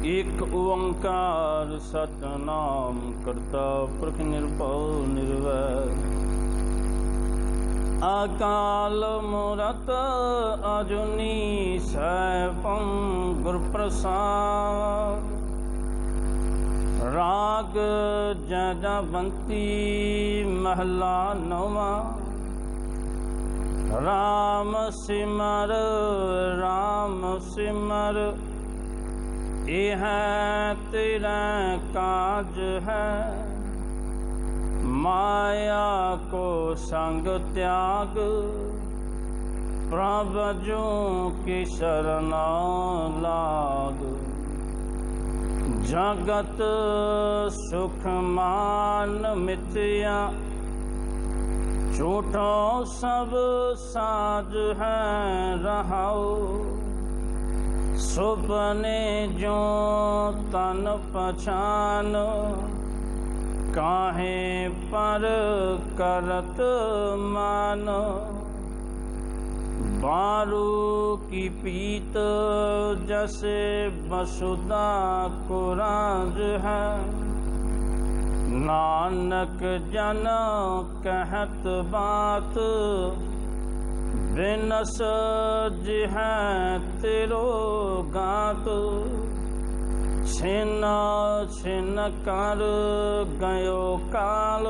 एक ओंकार सतनाम करता पुरख निर्भव निर्वैर। अकाल मूरत अजुनी सैभं गुर प्रसाद। राग जजवंती महला नौवा। राम सिमर यह तेरा काज है। माया को संग त्याग प्रभु की शरण लाग। जगत सुख मान मिथ्या झूठो सब साज है रहाओ। सुपने जो तन पहचान काहे पर करत मान। बारू की पीत जैसे वसुधा को राज है। नानक जन कहत बात बिनस जिह तेरो गात। छिन छिन कर गयो काल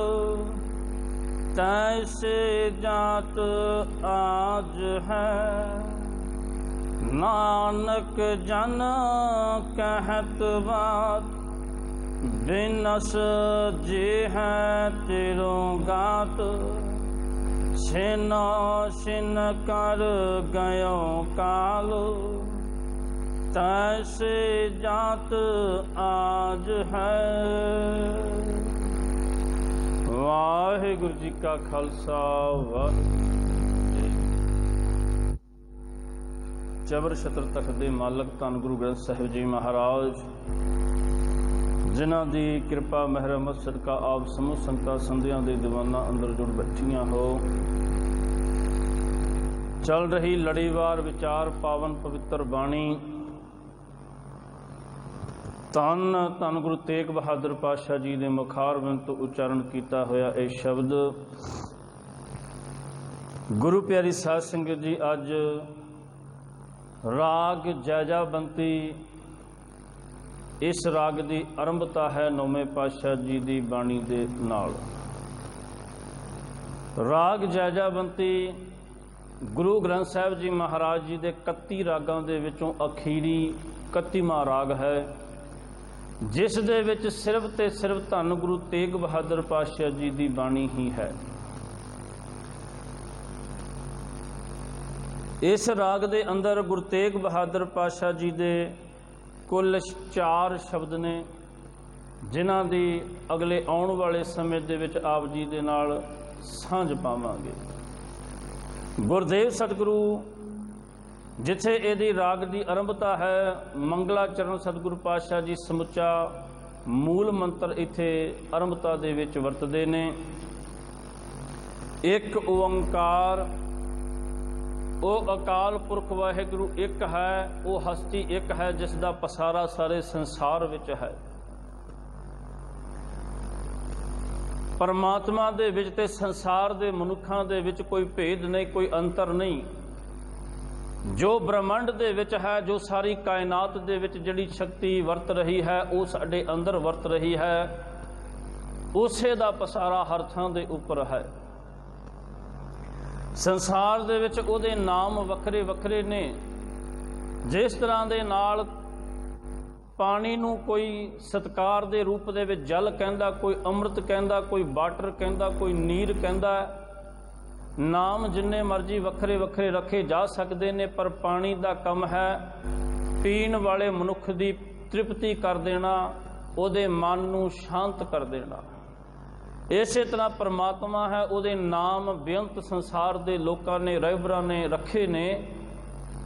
तैसे जात आज है। नानक जन कहत बात बिनस जिह तेरो गात। छिन छिन कर गयो काल तैसे जात आज है। वाहिगुरु जी का खालसा वाहिगुरु जी। चबर छत्र तख्त दे मालक धन गुरु ग्रंथ साहिब जी महाराज जिन्हां दी कृपा महरमत सदका आप समूह संगतां संधियां दे दीवाना अंदर जुड़ बैठियां हो। चल रही लड़ीवार विचार पावन पवित्र बाणी धन धन गुरु तेग बहादुर पातशाह जी ने मुखार बिंद तो उच्चारण किया होया यह शब्द गुरु प्यारी साध संगत जी अज राग जैजाबंती इस राग की आरंभता है नौवें पातशाह जी की बाणी दे नाल। राग जैजाबंती गुरु ग्रंथ साहिब जी महाराज जी के 31 रागां दे विचों अखीरी 31वां राग है, जिस दे विच सिर्फ ते सिर्फ धन गुरु तेग बहादुर पातशाह जी की बाणी ही है। इस राग दे अंदर गुरु तेग बहादुर पातशाह जी दे कुल 4 शब्द ने जिन्हां दी अगले आउण वाले समय दे विच आप जी दे नाल सांझ पावांगे। गुरदेव सतगुरु जिथे इहदी राग की आरंभता है मंगलाचरण सतगुरु पातशाह जी समुचा मूल मंत्र इत्थे आरंभता दे विच वरतदे ने। एक ओंकार वो अकाल पुरख वाहिगुरु एक है, वो हस्ती एक है जिसका पसारा सारे संसार विच है। परमात्मा दे विच ते संसार दे मनुखां दे विच कोई भेद नहीं, कोई अंतर नहीं। जो ब्रह्मंड दे विच है, जो सारी कायनात दे विच जिहड़ी शक्ति वरत रही है वो साडे अंदर वरत रही है, उसे दा पसारा हर थां दे उपर है। संसार दे विच उहदे नाम वखरे वखरे ने। जिस तरह दे नाल पानी नूं कोई सत्कार दे रूप दे विच जल कहंदा, कोई अमृत कहंदा, कोई वाटर कहंदा, कोई नीर कहंदा। नाम जिन्ने मर्जी वखरे वखरे रखे जा सकते ने, पर पानी दा कम है पीण वाले मनुख दी तृप्ति कर देना, उहदे मन नूं शांत कर देना। इसे तरह परमात्मा है, उहदे नाम बेअंत संसार दे लोकां ने रहबरां ने रखे ने,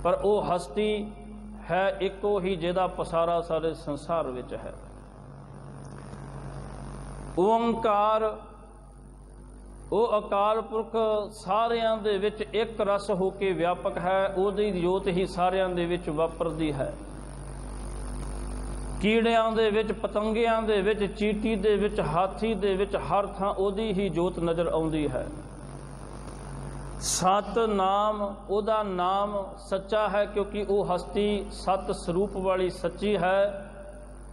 पर वो हस्ती है इको ही जिहदा पसारा सारे संसार विच है। ओंकार वो अकाल पुरख सारियां दे विच एक रस हो के व्यापक है, उहदी जोत ही सारियां दे विच वापरदी है। ਕੀੜਿਆਂ ਦੇ ਵਿੱਚ, ਪਤੰਗਿਆਂ ਦੇ ਵਿੱਚ, ਚੀਟੀ ਦੇ ਵਿੱਚ, ਹਾਥੀ ਦੇ ਵਿੱਚ, ਹਰ ਥਾਂ ਉਹਦੀ ਹੀ ਜੋਤ ਨਜ਼ਰ ਆਉਂਦੀ ਹੈ। ਸਤਨਾਮ, ਉਹਦਾ ਨਾਮ ਸੱਚਾ ਹੈ ਕਿਉਂਕਿ ਉਹ ਹਸਤੀ ਸਤ ਸਰੂਪ ਵਾਲੀ ਸੱਚੀ ਹੈ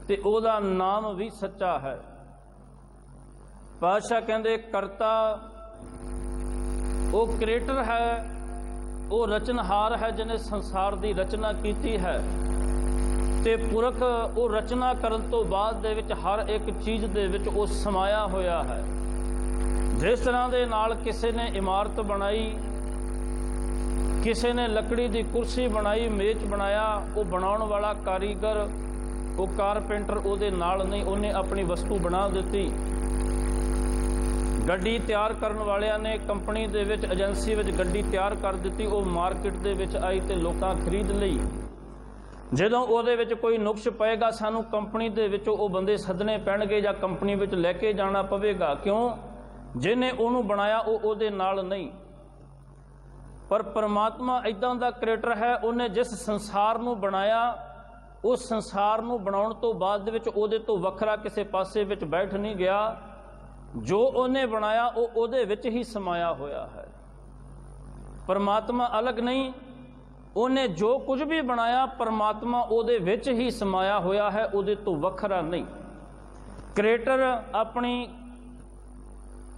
ਤੇ ਉਹਦਾ ਨਾਮ ਵੀ ਸੱਚਾ ਹੈ। ਪਾਤਸ਼ਾਹ ਕਹਿੰਦੇ ਕਰਤਾ ਉਹ ਕ੍ਰੀਏਟਰ ਹੈ, ਉਹ ਰਚਨਹਾਰ ਹੈ ਜਿਹਨੇ ਸੰਸਾਰ ਦੀ ਰਚਨਾ ਕੀਤੀ ਹੈ ਤੇ ਪੁਰਖ ਉਹ ਰਚਨਾ ਕਰਨ ਤੋਂ ਬਾਅਦ ਦੇ ਵਿੱਚ ਹਰ ਇੱਕ ਚੀਜ਼ ਦੇ ਵਿੱਚ ਉਹ ਸਮਾਇਆ ਹੋਇਆ ਹੈ। ਜਿਸ ਤਰ੍ਹਾਂ ਦੇ ਨਾਲ ਕਿਸੇ ਨੇ ਇਮਾਰਤ ਬਣਾਈ, ਕਿਸੇ ਨੇ ਲੱਕੜੀ ਦੀ ਕੁਰਸੀ ਬਣਾਈ, ਮੇਜ਼ ਬਣਾਇਆ, ਉਹ ਬਣਾਉਣ ਵਾਲਾ ਕਾਰੀਗਰ, ਉਹ ਕਾਰਪੈਂਟਰ ਉਹਦੇ ਨਾਲ ਨਹੀਂ, ਉਹਨੇ ਆਪਣੀ ਵਸਤੂ ਬਣਾ ਦਿੱਤੀ। ਗੱਡੀ ਤਿਆਰ ਕਰਨ ਵਾਲਿਆਂ ਨੇ ਕੰਪਨੀ ਦੇ ਵਿੱਚ, ਏਜੰਸੀ ਵਿੱਚ ਗੱਡੀ ਤਿਆਰ ਕਰ ਦਿੱਤੀ, ਉਹ ਮਾਰਕੀਟ ਦੇ ਵਿੱਚ ਆਈ ਤੇ ਲੋਕਾਂ ਖਰੀਦ ਲਈ। ਜਦੋਂ ਉਹਦੇ ਵਿੱਚ ਕੋਈ ਨੁਕਸ ਪਏਗਾ ਸਾਨੂੰ ਕੰਪਨੀ ਦੇ ਵਿੱਚੋਂ ਉਹ ਬੰਦੇ ਸੱਦਣੇ ਪੈਣਗੇ ਜਾਂ ਕੰਪਨੀ ਵਿੱਚ ਲੈ ਕੇ ਜਾਣਾ ਪਵੇਗਾ। ਕਿਉਂ? ਜਿਹਨੇ ਉਹਨੂੰ ਬਣਾਇਆ ਉਹ ਉਹਦੇ ਨਾਲ ਨਹੀਂ। ਪਰ ਪਰਮਾਤਮਾ ਇੱਦਾਂ ਦਾ ਕ੍ਰੀਏਟਰ ਹੈ, ਉਹਨੇ ਜਿਸ ਸੰਸਾਰ ਨੂੰ ਬਣਾਇਆ ਉਸ ਸੰਸਾਰ ਨੂੰ ਬਣਾਉਣ ਤੋਂ ਬਾਅਦ ਦੇ ਵਿੱਚ ਉਹਦੇ ਤੋਂ ਵੱਖਰਾ ਕਿਸੇ ਪਾਸੇ ਵਿੱਚ ਬੈਠ ਨਹੀਂ ਗਿਆ। ਜੋ ਉਹਨੇ ਬਣਾਇਆ ਉਹ ਉਹਦੇ ਵਿੱਚ ਹੀ ਸਮਾਇਆ ਹੋਇਆ ਹੈ। ਪਰਮਾਤਮਾ ਅਲੱਗ ਨਹੀਂ, ਉਹਨੇ ਜੋ ਕੁਝ ਵੀ ਬਣਾਇਆ ਪਰਮਾਤਮਾ ਉਹਦੇ ਵਿੱਚ ਹੀ ਸਮਾਇਆ ਹੋਇਆ ਹੈ, ਉਹਦੇ ਤੋਂ ਵੱਖਰਾ ਨਹੀਂ। ਕ੍ਰੀਏਟਰ ਆਪਣੀ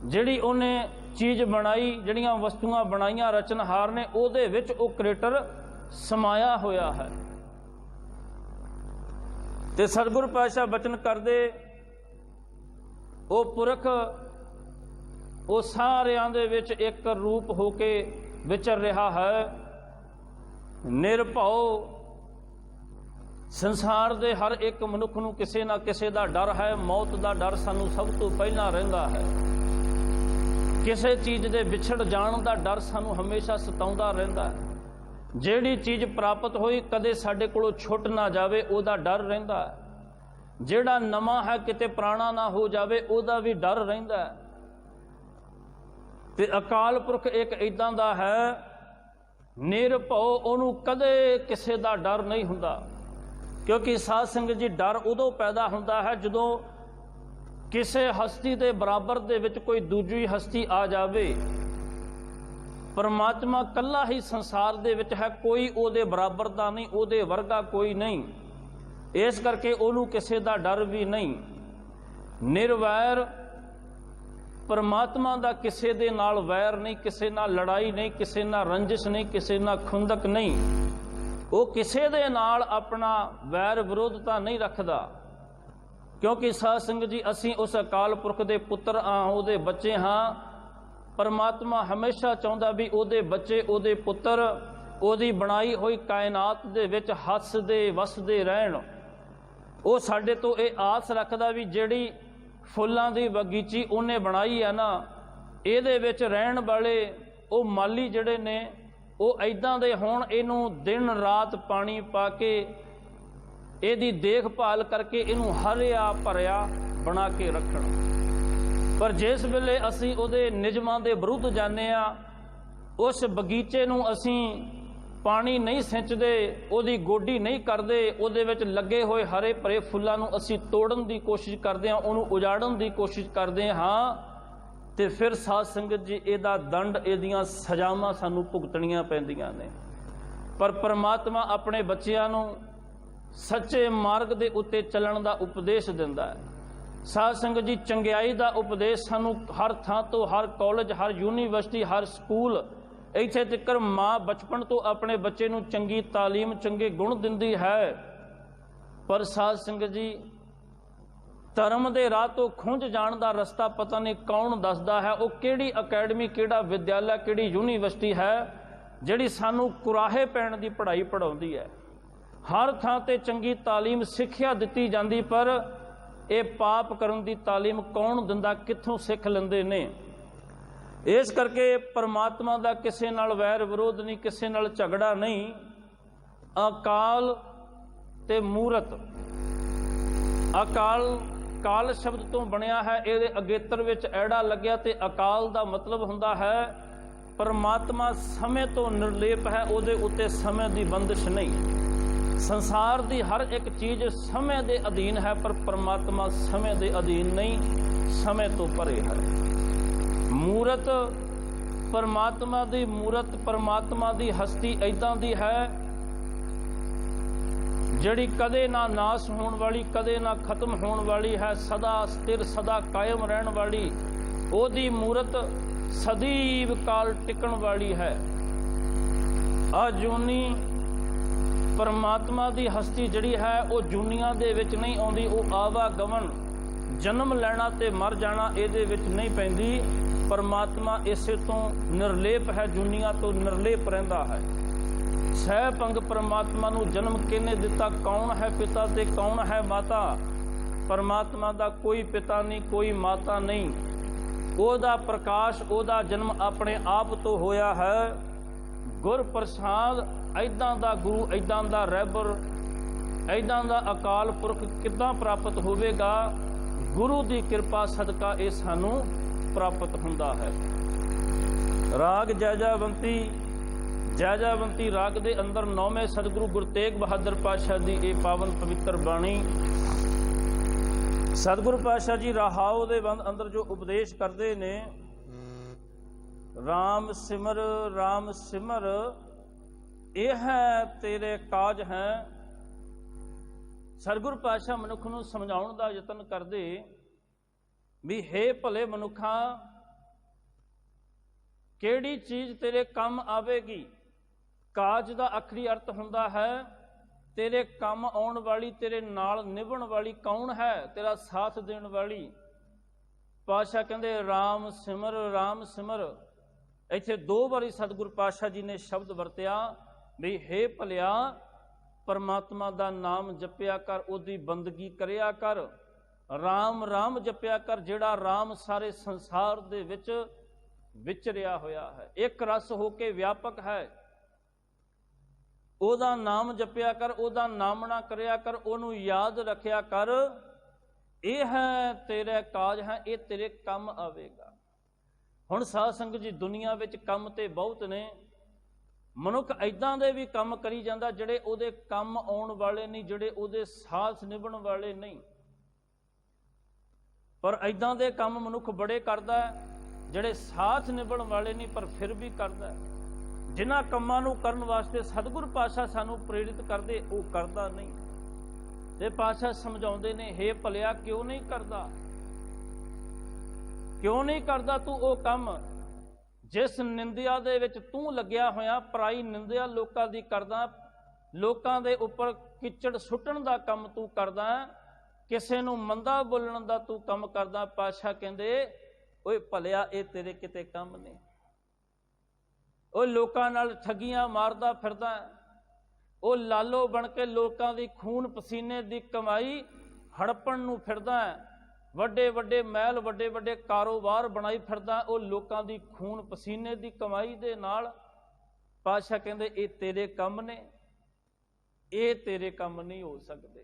ਜਿਹੜੀ ਉਹਨੇ ਚੀਜ਼ ਬਣਾਈ, ਜਿਹੜੀਆਂ ਵਸਤੂਆਂ ਬਣਾਈਆਂ ਰਚਨਹਾਰ ਨੇ, ਉਹਦੇ ਵਿੱਚ ਉਹ ਕ੍ਰੀਏਟਰ ਸਮਾਇਆ ਹੋਇਆ ਹੈ। ਤੇ ਸਤਿਗੁਰ ਪਾਤਸ਼ਾਹ ਬਚਨ ਕਰਦੇ ਉਹ ਪੁਰਖ ਉਹ ਸਾਰਿਆਂ ਦੇ ਵਿੱਚ ਇੱਕ ਰੂਪ ਹੋ ਕੇ ਵਿਚਰ ਰਿਹਾ ਹੈ। ਨਿਰਭਉ ਸੰਸਾਰ ਦੇ ਹਰ ਇੱਕ ਮਨੁੱਖ ਨੂੰ ਕਿਸੇ ਨਾ ਕਿਸੇ ਦਾ ਡਰ ਹੈ। ਮੌਤ ਦਾ ਡਰ ਸਾਨੂੰ ਸਭ ਤੋਂ ਪਹਿਲਾਂ ਰਹਿੰਦਾ ਹੈ। ਕਿਸੇ ਚੀਜ਼ ਦੇ ਵਿਛੜ ਜਾਣ ਦਾ ਡਰ ਸਾਨੂੰ ਹਮੇਸ਼ਾ ਸਤਾਉਂਦਾ ਰਹਿੰਦਾ ਹੈ। ਜਿਹੜੀ ਚੀਜ਼ ਪ੍ਰਾਪਤ ਹੋਈ ਕਦੇ ਸਾਡੇ ਕੋਲੋਂ ਛੁੱਟ ਨਾ ਜਾਵੇ ਉਹਦਾ ਡਰ ਰਹਿੰਦਾ ਹੈ। ਜਿਹੜਾ ਨਵਾਂ ਹੈ ਕਿਤੇ ਪੁਰਾਣਾ ਨਾ ਹੋ ਜਾਵੇ ਉਹਦਾ ਵੀ ਡਰ ਰਹਿੰਦਾ ਹੈ। ਤੇ ਅਕਾਲ ਪੁਰਖ ਇੱਕ ਇੱਦਾਂ ਦਾ ਹੈ ਨਿਰਭਉ, ਉਹਨੂੰ ਕਦੇ ਕਿਸੇ ਦਾ ਡਰ ਨਹੀਂ ਹੁੰਦਾ। ਕਿਉਂਕਿ ਸਾਧ ਸੰਗਤ ਜੀ ਡਰ ਉਦੋਂ ਪੈਦਾ ਹੁੰਦਾ ਹੈ ਜਦੋਂ ਕਿਸੇ ਹਸਤੀ ਦੇ ਬਰਾਬਰ ਦੇ ਵਿੱਚ ਕੋਈ ਦੂਜੀ ਹਸਤੀ ਆ ਜਾਵੇ। ਪਰਮਾਤਮਾ ਇਕੱਲਾ ਹੀ ਸੰਸਾਰ ਦੇ ਵਿੱਚ ਹੈ, ਕੋਈ ਉਹਦੇ ਬਰਾਬਰ ਦਾ ਨਹੀਂ, ਉਹਦੇ ਵਰਗਾ ਕੋਈ ਨਹੀਂ। ਇਸ ਕਰਕੇ ਉਹਨੂੰ ਕਿਸੇ ਦਾ ਡਰ ਵੀ ਨਹੀਂ। ਨਿਰਵੈਰ, ਪਰਮਾਤਮਾ ਦਾ ਕਿਸੇ ਦੇ ਨਾਲ ਵੈਰ ਨਹੀਂ, ਕਿਸੇ ਨਾਲ ਲੜਾਈ ਨਹੀਂ, ਕਿਸੇ ਨਾਲ ਰੰਜਿਸ਼ ਨਹੀਂ, ਕਿਸੇ ਨਾਲ ਖੁੰਦਕ ਨਹੀਂ। ਉਹ ਕਿਸੇ ਦੇ ਨਾਲ ਆਪਣਾ ਵੈਰ ਵਿਰੋਧਤਾ ਨਹੀਂ ਰੱਖਦਾ। ਕਿਉਂਕਿ ਸਾਧ ਸੰਗਤ ਜੀ ਅਸੀਂ ਉਸ ਅਕਾਲ ਪੁਰਖ ਦੇ ਪੁੱਤਰ ਹਾਂ, ਉਹਦੇ ਬੱਚੇ ਹਾਂ। ਪਰਮਾਤਮਾ ਹਮੇਸ਼ਾ ਚਾਹੁੰਦਾ ਵੀ ਉਹਦੇ ਬੱਚੇ, ਉਹਦੇ ਪੁੱਤਰ ਉਹਦੀ ਬਣਾਈ ਹੋਈ ਕਾਇਨਾਤ ਦੇ ਵਿੱਚ ਹੱਸਦੇ ਵਸਦੇ ਰਹਿਣ। ਉਹ ਸਾਡੇ ਤੋਂ ਇਹ ਆਸ ਰੱਖਦਾ ਵੀ ਜਿਹੜੀ ਫੁੱਲਾਂ ਦੀ ਬਗੀਚੀ ਉਹਨੇ ਬਣਾਈ ਹੈ ਨਾ, ਇਹਦੇ ਵਿੱਚ ਰਹਿਣ ਵਾਲੇ ਉਹ ਮਾਲੀ ਜਿਹੜੇ ਨੇ ਉਹ ਇੱਦਾਂ ਦੇ ਹੋਣ, ਇਹਨੂੰ ਦਿਨ ਰਾਤ ਪਾਣੀ ਪਾ ਕੇ ਇਹਦੀ ਦੇਖਭਾਲ ਕਰਕੇ ਇਹਨੂੰ ਹਰਿਆ ਭਰਿਆ ਬਣਾ ਕੇ ਰੱਖਣ। ਪਰ ਜਿਸ ਵੇਲੇ ਅਸੀਂ ਉਹਦੇ ਨਿਯਮਾਂ ਦੇ ਵਿਰੁੱਧ ਜਾਂਦੇ ਹਾਂ, ਉਸ ਬਗੀਚੇ ਨੂੰ ਅਸੀਂ ਪਾਣੀ ਨਹੀਂ ਸਿੰਚਦੇ, ਉਹਦੀ ਗੋਡੀ ਨਹੀਂ ਕਰਦੇ, ਉਹਦੇ ਵਿੱਚ ਲੱਗੇ ਹੋਏ ਹਰੇ ਭਰੇ ਫੁੱਲਾਂ ਨੂੰ ਅਸੀਂ ਤੋੜਨ ਦੀ ਕੋਸ਼ਿਸ਼ ਕਰਦੇ ਹਾਂ, ਉਹਨੂੰ ਉਜਾੜਨ ਦੀ ਕੋਸ਼ਿਸ਼ ਕਰਦੇ ਹਾਂ, ਤੇ ਫਿਰ ਸਾਧ ਸੰਗਤ ਜੀ ਇਹਦਾ ਦੰਡ, ਇਹਦੀਆਂ ਸਜ਼ਾਵਾਂ ਸਾਨੂੰ ਭੁਗਤਣੀਆਂ ਪੈਂਦੀਆਂ ਨੇ। ਪਰ ਪਰਮਾਤਮਾ ਆਪਣੇ ਬੱਚਿਆਂ ਨੂੰ ਸੱਚੇ ਮਾਰਗ ਦੇ ਉੱਤੇ ਚੱਲਣ ਦਾ ਉਪਦੇਸ਼ ਦਿੰਦਾ ਹੈ। ਸਾਧ ਸੰਗਤ ਜੀ ਚੰਗਿਆਈ ਦਾ ਉਪਦੇਸ਼ ਸਾਨੂੰ ਹਰ ਥਾਂ ਤੋਂ, ਹਰ ਕਾਲਜ, ਹਰ ਯੂਨੀਵਰਸਿਟੀ, ਹਰ ਸਕੂਲ, ਇੱਥੇ ਤੱਕ ਮਾਂ ਬਚਪਨ ਤੋਂ ਆਪਣੇ ਬੱਚੇ ਨੂੰ ਚੰਗੀ ਤਾਲੀਮ, ਚੰਗੇ ਗੁਣ ਦਿੰਦੀ ਹੈ। ਪਰ ਸਾਧ ਸੰਗਤ ਜੀ ਧਰਮ ਦੇ ਰਾਹ ਤੋਂ ਖੁੰਝ ਜਾਣ ਦਾ ਰਸਤਾ ਪਤਾ ਨਹੀਂ ਕੌਣ ਦੱਸਦਾ ਹੈ। ਉਹ ਕਿਹੜੀ ਅਕੈਡਮੀ, ਕਿਹੜਾ ਵਿਦਿਆਲਾ, ਕਿਹੜੀ ਯੂਨੀਵਰਸਿਟੀ ਹੈ ਜਿਹੜੀ ਸਾਨੂੰ ਕੁਰਾਹੇ ਪੈਣ ਦੀ ਪੜ੍ਹਾਈ ਪੜ੍ਹਾਉਂਦੀ ਹੈ। ਹਰ ਥਾਂ ਤੇ ਚੰਗੀ ਤਾਲੀਮ, ਸਿੱਖਿਆ ਦਿੱਤੀ ਜਾਂਦੀ, ਪਰ ਇਹ ਪਾਪ ਕਰਨ ਦੀ ਤਾਲੀਮ ਕੌਣ ਦਿੰਦਾ, ਕਿੱਥੋਂ ਸਿੱਖ ਲੈਂਦੇ ਨੇ। ਇਸ ਕਰਕੇ ਪਰਮਾਤਮਾ ਦਾ ਕਿਸੇ ਨਾਲ ਵੈਰ ਵਿਰੋਧ ਨਹੀਂ, ਕਿਸੇ ਨਾਲ ਝਗੜਾ ਨਹੀਂ। ਅਕਾਲ ਤੇ ਮੂਰਤ, ਅਕਾਲ ਕਾਲ ਸ਼ਬਦ ਤੋਂ ਬਣਿਆ ਹੈ, ਇਹਦੇ ਅਗੇਤਰ ਵਿੱਚ ਐੜਾ ਲੱਗਿਆ ਤੇ ਅਕਾਲ ਦਾ ਮਤਲਬ ਹੁੰਦਾ ਹੈ ਪਰਮਾਤਮਾ ਸਮੇਂ ਤੋਂ ਨਿਰਲੇਪ ਹੈ, ਉਹਦੇ ਉੱਤੇ ਸਮੇਂ ਦੀ ਬੰਦਿਸ਼ ਨਹੀਂ। ਸੰਸਾਰ ਦੀ ਹਰ ਇੱਕ ਚੀਜ਼ ਸਮੇਂ ਦੇ ਅਧੀਨ ਹੈ, ਪਰ ਪਰਮਾਤਮਾ ਸਮੇਂ ਦੇ ਅਧੀਨ ਨਹੀਂ, ਸਮੇਂ ਤੋਂ ਪਰੇ ਹੈ। ਮੂਰਤ ਪਰਮਾਤਮਾ ਦੀ ਮੂਰਤ, ਪਰਮਾਤਮਾ ਦੀ ਹਸਤੀ ਇੱਦਾਂ ਦੀ ਹੈ ਜਿਹੜੀ ਕਦੇ ਨਾ ਨਾਸ ਹੋਣ ਵਾਲੀ, ਕਦੇ ਨਾ ਖਤਮ ਹੋਣ ਵਾਲੀ ਹੈ, ਸਦਾ ਸਥਿਰ, ਸਦਾ ਕਾਇਮ ਰਹਿਣ ਵਾਲੀ। ਉਹਦੀ ਮੂਰਤ ਸਦੀਵ ਕਾਲ ਟਿਕਣ ਵਾਲੀ ਹੈ। ਅਜੂਨੀ ਪਰਮਾਤਮਾ ਦੀ ਹਸਤੀ ਜਿਹੜੀ ਹੈ ਉਹ ਜੂਨੀਆਂ ਦੇ ਵਿੱਚ ਨਹੀਂ ਆਉਂਦੀ, ਉਹ ਆਵਾਗਮਨ, ਜਨਮ ਲੈਣਾ ਤੇ ਮਰ ਜਾਣਾ ਇਹਦੇ ਵਿੱਚ ਨਹੀਂ ਪੈਂਦੀ। ਪਰਮਾਤਮਾ ਇਸੇ ਤੋਂ ਨਿਰਲੇਪ ਹੈ, ਜੂਨੀਆਂ ਤੋਂ ਨਿਰਲੇਪ ਰਹਿੰਦਾ ਹੈ। ਸਹਿ ਭੰਗ ਪਰਮਾਤਮਾ ਨੂੰ ਜਨਮ ਕਿਹਨੇ ਦਿੱਤਾ? ਕੌਣ ਹੈ ਪਿਤਾ ਤੇ ਕੌਣ ਹੈ ਮਾਤਾ? ਪਰਮਾਤਮਾ ਦਾ ਕੋਈ ਪਿਤਾ ਨਹੀਂ, ਕੋਈ ਮਾਤਾ ਨਹੀਂ। ਉਹਦਾ ਪ੍ਰਕਾਸ਼, ਉਹਦਾ ਜਨਮ ਆਪਣੇ ਆਪ ਤੋਂ ਹੋਇਆ ਹੈ। ਗੁਰ ਪ੍ਰਸਾਦ ਇੱਦਾਂ ਦਾ ਗੁਰੂ, ਇੱਦਾਂ ਦਾ ਰਹਿਬਰ, ਇੱਦਾਂ ਦਾ ਅਕਾਲ ਪੁਰਖ ਕਿੱਦਾਂ ਪ੍ਰਾਪਤ ਹੋਵੇਗਾ? ਗੁਰੂ ਦੀ ਕਿਰਪਾ ਸਦਕਾ ਇਹ ਸਾਨੂੰ ਪ੍ਰਾਪਤ ਹੁੰਦਾ ਹੈ। ਰਾਗ ਜੈਜਾਵੰਤੀ, ਜੈਜਾਵੰਤੀ ਰਾਗ ਦੇ ਅੰਦਰ 9ਵੇਂ ਸਤਿਗੁਰੂ ਗੁਰੂ ਤੇਗ ਬਹਾਦਰ ਪਾਤਸ਼ਾਹ ਦੀ ਇਹ ਪਾਵਨ ਪਵਿੱਤਰ ਬਾਣੀ, ਸਤਿਗੁਰੂ ਪਾਤਸ਼ਾਹ ਜੀ ਰਹਾਉ ਦੇ ਅੰਦਰ ਜੋ ਉਪਦੇਸ਼ ਕਰਦੇ ਨੇ, ਰਾਮ ਸਿਮਰ, ਰਾਮ ਸਿਮਰ, ਇਹ ਹੈ ਤੇਰੇ ਕਾਜ ਹੈ। ਸਤਿਗੁਰੂ ਪਾਤਸ਼ਾਹ ਮਨੁੱਖ ਨੂੰ ਸਮਝਾਉਣ ਦਾ ਯਤਨ ਕਰਦੇ ਵੀ ਹੇ ਭਲੇ ਮਨੁੱਖਾ, ਕਿਹੜੀ ਚੀਜ਼ ਤੇਰੇ ਕੰਮ ਆਵੇਗੀ? ਕਾਜ ਦਾ ਆਖਰੀ ਅਰਥ ਹੁੰਦਾ ਹੈ ਤੇਰੇ ਕੰਮ ਆਉਣ ਵਾਲੀ, ਤੇਰੇ ਨਾਲ ਨਿਭਣ ਵਾਲੀ ਕੌਣ ਹੈ? ਤੇਰਾ ਸਾਥ ਦੇਣ ਵਾਲੀ। ਪਾਤਸ਼ਾਹ ਕਹਿੰਦੇ ਰਾਮ ਸਿਮਰ, ਰਾਮ ਸਿਮਰ। ਇੱਥੇ 2 ਵਾਰੀ ਸਤਿਗੁਰੂ ਪਾਤਸ਼ਾਹ ਜੀ ਨੇ ਸ਼ਬਦ ਵਰਤਿਆ ਵੀ ਹੇ ਭਲਿਆ, ਪਰਮਾਤਮਾ ਦਾ ਨਾਮ ਜਪਿਆ ਕਰ, ਉਹਦੀ ਬੰਦਗੀ ਕਰਿਆ ਕਰ, ਰਾਮ ਰਾਮ ਜਪਿਆ ਕਰ। ਜਿਹੜਾ ਰਾਮ ਸਾਰੇ ਸੰਸਾਰ ਦੇ ਵਿੱਚ ਵਿਚਰਿਆ ਹੋਇਆ ਹੈ, ਇੱਕ ਰਸ ਹੋ ਕੇ ਵਿਆਪਕ ਹੈ, ਉਹਦਾ ਨਾਮ ਜਪਿਆ ਕਰ, ਉਹਦਾ ਨਾਮਣਾ ਕਰਿਆ ਕਰ, ਉਹਨੂੰ ਯਾਦ ਰੱਖਿਆ ਕਰ। ਇਹ ਹੈ ਤੇਰੇ ਕਾਜ ਹੈ, ਇਹ ਤੇਰੇ ਕੰਮ ਆਵੇਗਾ। ਹੁਣ ਸਾਧ ਸੰਗਤ ਜੀ, ਦੁਨੀਆ ਵਿੱਚ ਕੰਮ ਤੇ ਬਹੁਤ ਨੇ। ਮਨੁੱਖ ਇੱਦਾਂ ਦੇ ਵੀ ਕੰਮ ਕਰੀ ਜਾਂਦਾ ਜਿਹੜੇ ਉਹਦੇ ਕੰਮ ਆਉਣ ਵਾਲੇ ਨਹੀਂ, ਜਿਹੜੇ ਉਹਦੇ ਸਾਥ ਨਿਭਣ ਵਾਲੇ ਨਹੀਂ। ਪਰ ਇੱਦਾਂ ਦੇ ਕੰਮ ਮਨੁੱਖ ਬੜੇ ਕਰਦਾ ਜਿਹੜੇ ਸਾਥ ਨਿਭਣ ਵਾਲੇ ਨਹੀਂ, ਪਰ ਫਿਰ ਵੀ ਕਰਦਾ। ਜਿਨ੍ਹਾਂ ਕੰਮਾਂ ਨੂੰ ਕਰਨ ਵਾਸਤੇ ਸਤਿਗੁਰੂ ਪਾਤਸ਼ਾਹ ਸਾਨੂੰ ਪ੍ਰੇਰਿਤ ਕਰਦੇ, ਉਹ ਕਰਦਾ ਨਹੀਂ। ਤੇ ਪਾਤਸ਼ਾਹ ਸਮਝਾਉਂਦੇ ਨੇ, ਹੇ ਭਲਿਆ, ਕਿਉਂ ਨਹੀਂ ਕਰਦਾ? ਕਿਉਂ ਨਹੀਂ ਕਰਦਾ ਤੂੰ ਉਹ ਕੰਮ ਜਿਸ ਨਿੰਦਿਆ ਦੇ ਵਿੱਚ ਤੂੰ ਲੱਗਿਆ ਹੋਇਆ? ਪਰਾਈ ਨਿੰਦਿਆ ਲੋਕਾਂ ਦੀ ਕਰਦਾ, ਲੋਕਾਂ ਦੇ ਉੱਪਰ ਕਿਚੜ ਸੁੱਟਣ ਦਾ ਕੰਮ ਤੂੰ ਕਰਦਾ, ਕਿਸੇ ਨੂੰ ਮੰਦਾ ਬੋਲਣ ਦਾ ਤੂੰ ਕੰਮ ਕਰਦਾ। ਪਾਤਸ਼ਾਹ ਕਹਿੰਦੇ ਓਏ ਭਲਿਆ, ਇਹ ਤੇਰੇ ਕਿਤੇ ਕੰਮ ਨੇ। ਉਹ ਲੋਕਾਂ ਨਾਲ ਠੱਗੀਆਂ ਮਾਰਦਾ ਫਿਰਦਾ, ਉਹ ਲਾਲੋ ਬਣ ਕੇ ਲੋਕਾਂ ਦੀ ਖੂਨ ਪਸੀਨੇ ਦੀ ਕਮਾਈ ਹੜਪਣ ਨੂੰ ਫਿਰਦਾ, ਵੱਡੇ ਵੱਡੇ ਮਹਿਲ, ਵੱਡੇ ਵੱਡੇ ਕਾਰੋਬਾਰ ਬਣਾਈ ਫਿਰਦਾ, ਉਹ ਲੋਕਾਂ ਦੀ ਖੂਨ ਪਸੀਨੇ ਦੀ ਕਮਾਈ ਦੇ ਨਾਲ। ਪਾਤਸ਼ਾਹ ਕਹਿੰਦੇ ਇਹ ਤੇਰੇ ਕੰਮ ਨੇ, ਇਹ ਤੇਰੇ ਕੰਮ ਨਹੀਂ ਹੋ ਸਕਦੇ,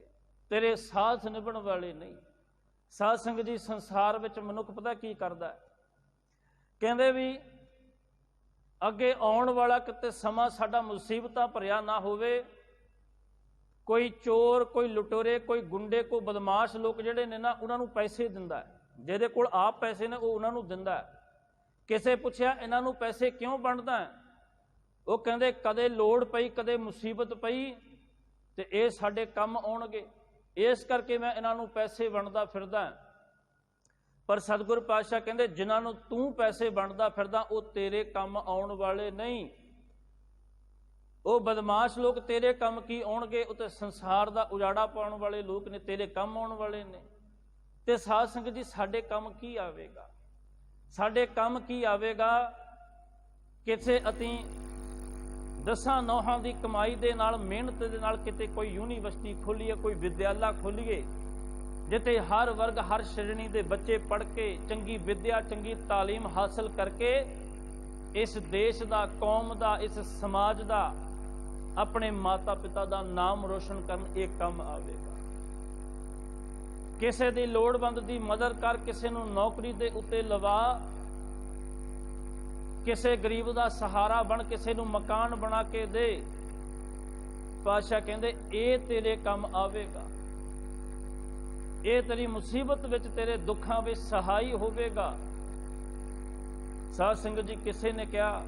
ਤੇਰੇ ਸਾਥ ਨਿਭਣ ਵਾਲੇ ਨਹੀਂ। ਸਾਧ ਸੰਗਤ ਜੀ, ਸੰਸਾਰ ਵਿੱਚ ਮਨੁੱਖ ਪਤਾ ਕੀ ਕਰਦਾ? ਕਹਿੰਦੇ ਵੀ ਅੱਗੇ ਆਉਣ ਵਾਲਾ ਕਿਤੇ ਸਮਾਂ ਸਾਡਾ ਮੁਸੀਬਤਾਂ ਭਰਿਆ ਨਾ ਹੋਵੇ। ਕੋਈ ਚੋਰ, ਕੋਈ ਲੁਟੇਰੇ, ਕੋਈ ਗੁੰਡੇ, ਕੋਈ ਬਦਮਾਸ਼ ਲੋਕ ਜਿਹੜੇ ਨੇ ਨਾ, ਉਹਨਾਂ ਨੂੰ ਪੈਸੇ ਦਿੰਦਾ, ਜਿਹਦੇ ਕੋਲ ਆਪ ਪੈਸੇ ਨੇ ਉਹ ਉਹਨਾਂ ਨੂੰ ਦਿੰਦਾ। ਕਿਸੇ ਪੁੱਛਿਆ ਇਹਨਾਂ ਨੂੰ ਪੈਸੇ ਕਿਉਂ ਵੰਡਦਾ? ਉਹ ਕਹਿੰਦੇ ਕਦੇ ਲੋੜ ਪਈ, ਕਦੇ ਮੁਸੀਬਤ ਪਈ ਤੇ ਇਹ ਸਾਡੇ ਕੰਮ ਆਉਣਗੇ, ਇਸ ਕਰਕੇ ਮੈਂ ਇਹਨਾਂ ਨੂੰ ਪੈਸੇ ਵੰਡਦਾ ਫਿਰਦਾ। ਪਰ ਸਤਿਗੁਰੂ ਪਾਤਸ਼ਾਹ ਕਹਿੰਦੇ ਜਿਨ੍ਹਾਂ ਨੂੰ ਤੂੰ ਪੈਸੇ ਵੰਡਦਾ ਫਿਰਦਾ ਉਹ ਤੇਰੇ ਕੰਮ ਆਉਣ ਵਾਲੇ ਨਹੀਂ। ਉਹ ਬਦਮਾਸ਼ ਲੋਕ ਤੇਰੇ ਕੰਮ ਕੀ ਆਉਣਗੇ? ਉਹ ਤੇ ਸੰਸਾਰ ਦਾ ਉਜਾੜਾ ਪਾਉਣ ਵਾਲੇ ਲੋਕ ਨੇ, ਤੇਰੇ ਕੰਮ ਆਉਣ ਵਾਲੇ ਨੇ। ਤੇ ਸਾਧ ਸੰਗਤ ਜੀ, ਸਾਡੇ ਕੰਮ ਕੀ ਆਵੇਗਾ? ਸਾਡੇ ਕੰਮ ਕੀ ਆਵੇਗਾ? ਕਿਸੇ ਅਤੀ 10 ਨੌਹਾਂ ਦੀ ਕਮਾਈ ਦੇ ਨਾਲ, ਮਿਹਨਤ ਦੇ ਨਾਲ ਕਿਤੇ ਕੋਈ ਯੂਨੀਵਰਸਿਟੀ ਖੋਲੀਏ, ਕੋਈ ਵਿਦਿਆਲਾ ਖੋਲੀਏ, ਜਿੱਥੇ ਹਰ ਵਰਗ, ਹਰ ਸ਼੍ਰੇਣੀ ਦੇ ਬੱਚੇ ਪੜ੍ਹ ਕੇ ਚੰਗੀ ਵਿਦਿਆ, ਚੰਗੀ ਤਾਲੀਮ ਹਾਸਲ ਕਰਕੇ ਇਸ ਦੇਸ਼ ਦਾ, ਕੌਮ ਦਾ, ਇਸ ਸਮਾਜ ਦਾ, ਆਪਣੇ ਮਾਤਾ ਪਿਤਾ ਦਾ ਨਾਮ ਰੋਸ਼ਨ ਕਰਨ ਇਹ ਕੰਮ ਆਵੇਗਾ। ਕਿਸੇ ਦੀ ਲੋੜਵੰਦ ਦੀ ਮਦਦ ਕਰ, ਕਿਸੇ ਨੂੰ ਨੌਕਰੀ ਦੇ ਉੱਤੇ ਲਵਾ, ਕਿਸੇ ਗਰੀਬ ਦਾ ਸਹਾਰਾ ਬਣ, ਕਿਸੇ ਨੂੰ ਮਕਾਨ ਬਣਾ ਕੇ ਦੇ। ਪਾਤਸ਼ਾਹ ਕਹਿੰਦੇ ਇਹ ਤੇਰੇ ਕੰਮ ਆਵੇਗਾ, ਇਹ ਤੇਰੀ ਮੁਸੀਬਤ ਵਿੱਚ, ਤੇਰੇ ਦੁੱਖਾਂ ਵਿੱਚ ਸਹਾਈ ਹੋਵੇਗਾ। ਸਾਧ ਸੰਗਤ ਜੀ, ਕਿਸੇ ਨੇ ਕਿਹਾ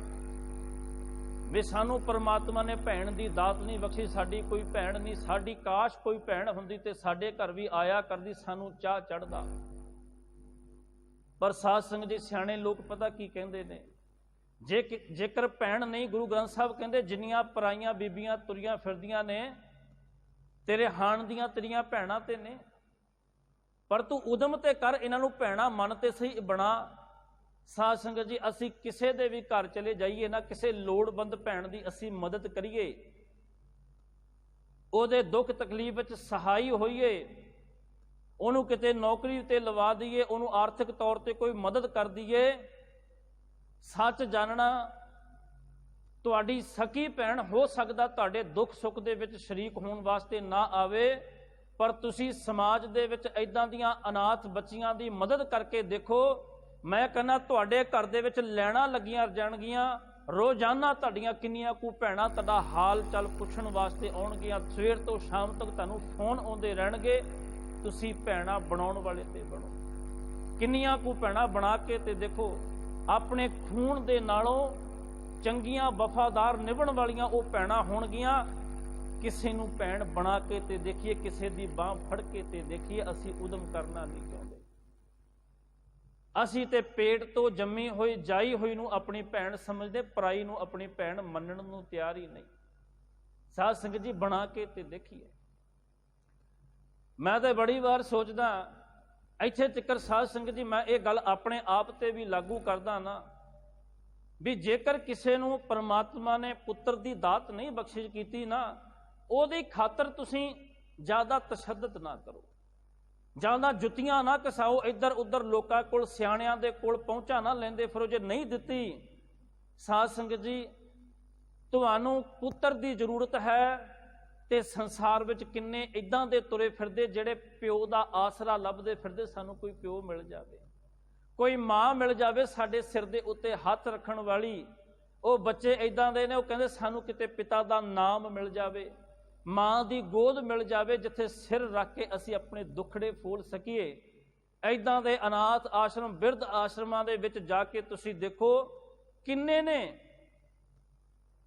ਵੀ ਸਾਨੂੰ ਪਰਮਾਤਮਾ ਨੇ ਭੈਣ ਦੀ ਦਾਤ ਨਹੀਂ ਬਖਸ਼ੀ, ਸਾਡੀ ਕੋਈ ਭੈਣ ਨਹੀਂ, ਸਾਡੀ ਕਾਸ਼ ਕੋਈ ਭੈਣ ਹੁੰਦੀ ਤੇ ਸਾਡੇ ਘਰ ਵੀ ਆਇਆ ਕਰਦੀ, ਸਾਨੂੰ ਚਾਹ ਚੜ੍ਹਦਾ। ਪਰ ਸਾਧ ਸੰਗਤ ਜੀ, ਸਿਆਣੇ ਲੋਕ ਪਤਾ ਕੀ ਕਹਿੰਦੇ ਨੇ, ਜੇਕਰ ਭੈਣ ਨਹੀਂ, ਗੁਰੂ ਗ੍ਰੰਥ ਸਾਹਿਬ ਕਹਿੰਦੇ ਜਿੰਨੀਆਂ ਪਰਾਈਆਂ ਬੀਬੀਆਂ ਤੁਰੀਆਂ ਫਿਰਦੀਆਂ ਨੇ ਤੇਰੇ ਹਾਣ ਦੀਆਂ ਤੇਰੀਆਂ ਭੈਣਾਂ ਤੇ ਨੇ, ਪਰ ਤੂੰ ਉਦਮ ਤੇ ਕਰ, ਇਹਨਾਂ ਨੂੰ ਭੈਣਾਂ ਮਨ ਤੇ ਸਹੀ ਬਣਾ। ਸਾਧ ਸੰਗਤ ਜੀ, ਅਸੀਂ ਕਿਸੇ ਦੇ ਵੀ ਘਰ ਚਲੇ ਜਾਈਏ ਨਾ, ਕਿਸੇ ਲੋੜਵੰਦ ਭੈਣ ਦੀ ਅਸੀਂ ਮਦਦ ਕਰੀਏ, ਉਹਦੇ ਦੁੱਖ ਤਕਲੀਫ ਵਿੱਚ ਸਹਾਈ ਹੋਈਏ, ਉਹਨੂੰ ਕਿਤੇ ਨੌਕਰੀ ਤੇ ਲਵਾ ਦਈਏ, ਉਹਨੂੰ ਆਰਥਿਕ ਤੌਰ ਤੇ ਕੋਈ ਮਦਦ ਕਰ ਦਈਏ। ਸੱਚ ਜਾਣਨਾ, ਤੁਹਾਡੀ ਸਕੀ ਭੈਣ ਹੋ ਸਕਦਾ ਤੁਹਾਡੇ ਦੁੱਖ ਸੁੱਖ ਦੇ ਵਿੱਚ ਸ਼ਰੀਕ ਹੋਣ ਵਾਸਤੇ ਨਾ ਆਵੇ, ਪਰ ਤੁਸੀਂ ਸਮਾਜ ਦੇ ਵਿੱਚ ਇੱਦਾਂ ਦੀਆਂ ਅਨਾਥ ਬੱਚੀਆਂ ਦੀ ਮਦਦ ਕਰਕੇ ਦੇਖੋ। ਮੈਂ ਕਹਿੰਦਾ ਤੁਹਾਡੇ ਘਰ ਦੇ ਵਿੱਚ ਲੈਣਾ ਲੱਗੀਆਂ ਜਾਣਗੀਆਂ, ਰੋਜ਼ਾਨਾ ਤੁਹਾਡੀਆਂ ਕਿੰਨੀਆਂ ਕੁ ਭੈਣਾਂ ਤੁਹਾਡਾ ਹਾਲ ਚਾਲ ਪੁੱਛਣ ਵਾਸਤੇ ਆਉਣਗੀਆਂ, ਸਵੇਰ ਤੋਂ ਸ਼ਾਮ ਤੱਕ ਤੁਹਾਨੂੰ ਫੋਨ ਆਉਂਦੇ ਰਹਿਣਗੇ। ਤੁਸੀਂ ਭੈਣਾਂ ਬਣਾਉਣ ਵਾਲੇ ਤੇ ਬਣੋ, ਕਿੰਨੀਆਂ ਕੁ ਭੈਣਾਂ ਬਣਾ ਕੇ ਤੇ ਦੇਖੋ। ਆਪਣੇ ਖੂਨ ਦੇ ਨਾਲੋਂ ਚੰਗੀਆਂ ਵਫਾਦਾਰ ਨਿਭਣ ਵਾਲੀਆਂ ਉਹ ਭੈਣਾਂ ਹੋਣਗੀਆਂ। ਕਿਸੇ ਨੂੰ ਭੈਣ ਬਣਾ ਕੇ ਤੇ ਦੇਖੀਏ, ਕਿਸੇ ਦੀ ਬਾਂਹ ਫੜ ਕੇ ਤੇ ਦੇਖੀਏ। ਅਸੀਂ ਉਦਮ ਕਰਨਾ ਨਹੀਂ ਚਾਹੁੰਦੇ, ਅਸੀਂ ਤੇ ਪੇਟ ਤੋਂ ਜੰਮੀ ਹੋਈ ਜਾਈ ਹੋਈ ਨੂੰ ਆਪਣੀ ਭੈਣ ਸਮਝਦੇ, ਪਰਾਈ ਨੂੰ ਆਪਣੀ ਭੈਣ ਮੰਨਣ ਨੂੰ ਤਿਆਰ ਹੀ ਨਹੀਂ। ਸਾਧ ਸੰਗਤ ਜੀ, ਬਣਾ ਕੇ ਤੇ ਦੇਖੀਏ। ਮੈਂ ਤਾਂ ਬੜੀ ਵਾਰ ਸੋਚਦਾ, ਇੱਥੇ ਤੱਕ ਸਾਧ ਸੰਗਤ ਜੀ, ਮੈਂ ਇਹ ਗੱਲ ਆਪਣੇ ਆਪ ਤੇ ਵੀ ਲਾਗੂ ਕਰਦਾ ਨਾ, ਵੀ ਜੇਕਰ ਕਿਸੇ ਨੂੰ ਪਰਮਾਤਮਾ ਨੇ ਪੁੱਤਰ ਦੀ ਦਾਤ ਨਹੀਂ ਬਖਸ਼ਿਸ਼ ਕੀਤੀ ਨਾ, ਉਹਦੀ ਖਾਤਰ ਤੁਸੀਂ ਜ਼ਿਆਦਾ ਤਸ਼ੱਦਦ ਨਾ ਕਰੋ, ਜ਼ਿਆਦਾ ਜੁੱਤੀਆਂ ਨਾ ਘਸਾਓ, ਇੱਧਰ ਉੱਧਰ ਲੋਕਾਂ ਕੋਲ, ਸਿਆਣਿਆਂ ਦੇ ਕੋਲ ਪਹੁੰਚਾ ਨਾ ਲੈਂਦੇ ਫਿਰੋ। ਜੇ ਨਹੀਂ ਦਿੱਤੀ, ਸਾਧ ਸੰਗਤ ਜੀ, ਤੁਹਾਨੂੰ ਪੁੱਤਰ ਦੀ ਜ਼ਰੂਰਤ ਹੈ ਤੇ ਸੰਸਾਰ ਵਿੱਚ ਕਿੰਨੇ ਇੱਦਾਂ ਦੇ ਤੁਰੇ ਫਿਰਦੇ ਜਿਹੜੇ ਪਿਓ ਦਾ ਆਸਰਾ ਲੱਭਦੇ ਫਿਰਦੇ, ਸਾਨੂੰ ਕੋਈ ਪਿਓ ਮਿਲ ਜਾਵੇ, ਕੋਈ ਮਾਂ ਮਿਲ ਜਾਵੇ ਸਾਡੇ ਸਿਰ ਦੇ ਉੱਤੇ ਹੱਥ ਰੱਖਣ ਵਾਲੀ। ਉਹ ਬੱਚੇ ਇੱਦਾਂ ਦੇ ਨੇ, ਉਹ ਕਹਿੰਦੇ ਸਾਨੂੰ ਕਿਤੇ ਪਿਤਾ ਦਾ ਨਾਮ ਮਿਲ ਜਾਵੇ, ਮਾਂ ਦੀ ਗੋਦ ਮਿਲ ਜਾਵੇ, ਜਿੱਥੇ ਸਿਰ ਰੱਖ ਕੇ ਅਸੀਂ ਆਪਣੇ ਦੁੱਖੜੇ ਫੋਲ ਸਕੀਏ। ਇੱਦਾਂ ਦੇ ਅਨਾਥ ਆਸ਼ਰਮ, ਬਿਰਧ ਆਸ਼ਰਮਾਂ ਦੇ ਵਿੱਚ ਜਾ ਕੇ ਤੁਸੀਂ ਦੇਖੋ, ਕਿੰਨੇ ਨੇ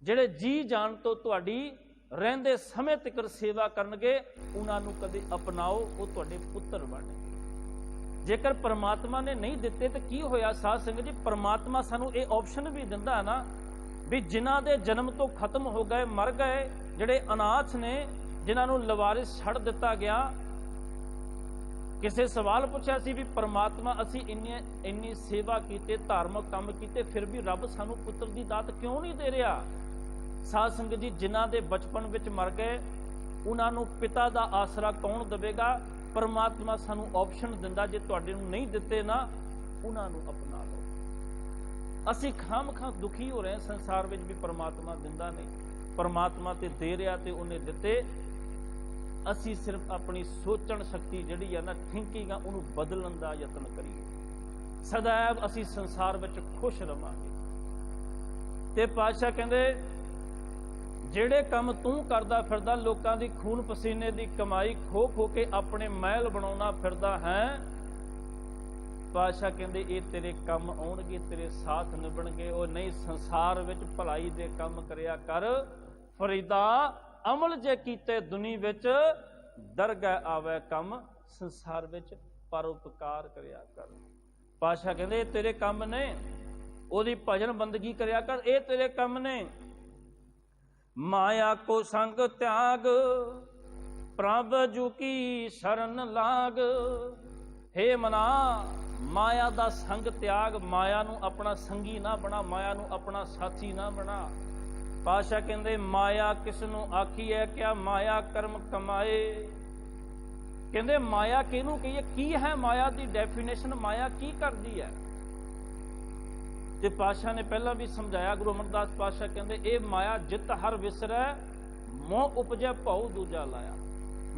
ਜਿਹੜੇ ਜੀ ਜਾਣ ਤੋਂ ਤੁਹਾਡੀ ਰਹਿੰਦੇ ਸਮੇਂ ਤੱਕ ਸੇਵਾ ਕਰਨਗੇ। ਉਹਨਾਂ ਨੂੰ ਕਦੇ ਅਪਣਾਓ, ਉਹ ਤੁਹਾਡੇ ਪੁੱਤਰ ਬਣਨਗੇ। ਜੇਕਰ ਪਰਮਾਤਮਾ ਨੇ ਨਹੀਂ ਦਿੱਤੇ ਤਾਂ ਕੀ ਹੋਇਆ ਸਾਧ ਸੰਗਤ ਜੀ, ਪਰਮਾਤਮਾ ਸਾਨੂੰ ਇਹ ਆਪਸ਼ਨ ਵੀ ਦਿੰਦਾ ਨਾ, ਵੀ ਜਿਨ੍ਹਾਂ ਦੇ ਜਨਮ ਤੋਂ ਖਤਮ ਹੋ ਗਏ, ਮਰ ਗਏ, ਜਿਹੜੇ ਅਨਾਥ ਨੇ, ਜਿਨ੍ਹਾਂ ਨੂੰ ਲਵਾਰਿਸ ਛੱਡ ਦਿੱਤਾ ਗਿਆ। ਕਿਸੇ ਸਵਾਲ ਪੁੱਛਿਆ ਸੀ ਵੀ ਪਰਮਾਤਮਾ, ਅਸੀਂ ਇੰਨੀ ਸੇਵਾ ਕੀਤੇ, ਧਾਰਮਿਕ ਕੰਮ ਕੀਤੇ, ਫਿਰ ਵੀ ਰੱਬ ਸਾਨੂੰ ਪੁੱਤਰ ਦੀ ਦਾਤ ਕਿਉਂ ਨਹੀਂ ਦੇ ਰਿਹਾ? ਸਾਧ ਸੰਗਤ ਜੀ, ਜਿਨ੍ਹਾਂ ਦੇ ਬਚਪਨ ਵਿੱਚ ਮਰ ਗਏ, ਉਹਨਾਂ ਨੂੰ ਪਿਤਾ ਦਾ ਆਸਰਾ ਕੌਣ ਦੇਵੇਗਾ? ਪਰਮਾਤਮਾ ਸਾਨੂੰ ਆਪਸ਼ਨ ਦਿੰਦਾ, ਜੇ ਤੁਹਾਡੇ ਨੂੰ ਨਹੀਂ ਦਿੱਤੇ ਨਾ, ਉਹਨਾਂ ਨੂੰ ਅਪਣਾ ਲਓ। ਅਸੀਂ ਖਾਮ-ਖਾਂ ਦੁਖੀ ਹੋ ਰਹੇ ਸੰਸਾਰ ਵਿੱਚ ਵੀ ਪਰਮਾਤਮਾ ਦਿੰਦਾ ਨਹੀਂ। ਪਰਮਾਤਮਾ ਤੇ ਦੇ ਰਿਹਾ ਤੇ ਉਹਨੇ ਦਿੱਤੇ। ਅਸੀਂ ਸਿਰਫ ਆਪਣੀ ਸੋਚਣ ਸ਼ਕਤੀ ਜਿਹੜੀ ਆ ਨਾ, ਥਿੰਕਿੰਗ ਆ, ਉਹਨੂੰ ਬਦਲਣ ਦਾ ਯਤਨ ਕਰੀਏ। ਸदैव ਅਸੀਂ ਸੰਸਾਰ ਵਿੱਚ ਖੁਸ਼ ਰਵਾਂਗੇ। ਤੇ ਪਾਤਸ਼ਾਹ ਕਹਿੰਦੇ, ਜਿਹੜੇ ਕੰਮ ਤੂੰ ਕਰਦਾ ਫਿਰਦਾ, ਲੋਕਾਂ ਦੀ ਖੂਨ ਪਸੀਨੇ ਦੀ ਕਮਾਈ ਖੋ ਖੋ ਕੇ ਆਪਣੇ ਮਹਿਲ ਬਣਾਉਣਾ ਫਿਰਦਾ ਹੈ, ਪਾਤਸ਼ਾਹ ਕਹਿੰਦੇ ਇਹ ਤੇਰੇ ਕੰਮ ਆਉਣਗੇ, ਤੇਰੇ ਸਾਥ ਨਿਭਣਗੇ। ਉਹ ਨਹੀਂ, ਸੰਸਾਰ ਵਿੱਚ ਭਲਾਈ ਦੇ ਕੰਮ ਕਰਿਆ ਕਰ ਫਰੀਦਾ, ਅਮਲ ਜੇ ਕੀਤੇ ਦੁਨੀ ਵਿੱਚ, ਦਰਗਾਹ ਆਵੇ ਕੰਮ ਸੰਸਾਰ ਵਿੱਚ, ਪਰਉਪਕਾਰ ਕਰਿਆ ਕਰ। ਪਾਤਸ਼ਾਹ ਕਹਿੰਦੇ ਇਹ ਤੇਰੇ ਕੰਮ ਨੇ। ਉਹਦੀ ਭਜਨ ਬੰਦਗੀ ਕਰਿਆ ਕਰ, ਇਹ ਤੇਰੇ ਕੰਮ ਨੇ। ਮਾਇਆ ਕੋ ਸੰਗ ਤਿਆਗ, ਪ੍ਰਭ ਜੂ ਕੀ ਸ਼ਰਨ ਲਾਗ। ਹੇ ਮਨਾ, ਮਾਇਆ ਦਾ ਸੰਗ ਤਿਆਗ, ਮਾਇਆ ਨੂੰ ਆਪਣਾ ਸੰਗੀ ਨਾ ਬਣਾ, ਮਾਇਆ ਨੂੰ ਆਪਣਾ ਸਾਥੀ ਨਾ ਬਣਾ। ਪਾਤਸ਼ਾਹ ਕਹਿੰਦੇ ਮਾਇਆ ਕਿਸ ਨੂੰ ਆਖੀ ਹੈ, ਕਿਆ ਮਾਇਆ ਕਰਮ ਕਮਾਏ। ਕਹਿੰਦੇ ਮਾਇਆ ਕਿਹਨੂੰ ਕਹੀਏ, ਕੀ ਹੈ ਮਾਇਆ ਦੀ ਡੈਫੀਨੇਸ਼ਨ, ਮਾਇਆ ਕੀ ਕਰਦੀ ਹੈ? ਤੇ ਪਾਤਸ਼ਾਹ ਨੇ ਪਹਿਲਾਂ ਵੀ ਸਮਝਾਇਆ, ਗੁਰੂ ਅਮਰਦਾਸ ਪਾਤਸ਼ਾਹ ਕਹਿੰਦੇ ਇਹ ਮਾਇਆ ਜਿਤ ਹਰ ਵਿਸਰੈ, ਮੋਹ ਉਪਜੈ ਭਉ ਦੂਜਾ ਲਾਇਆ।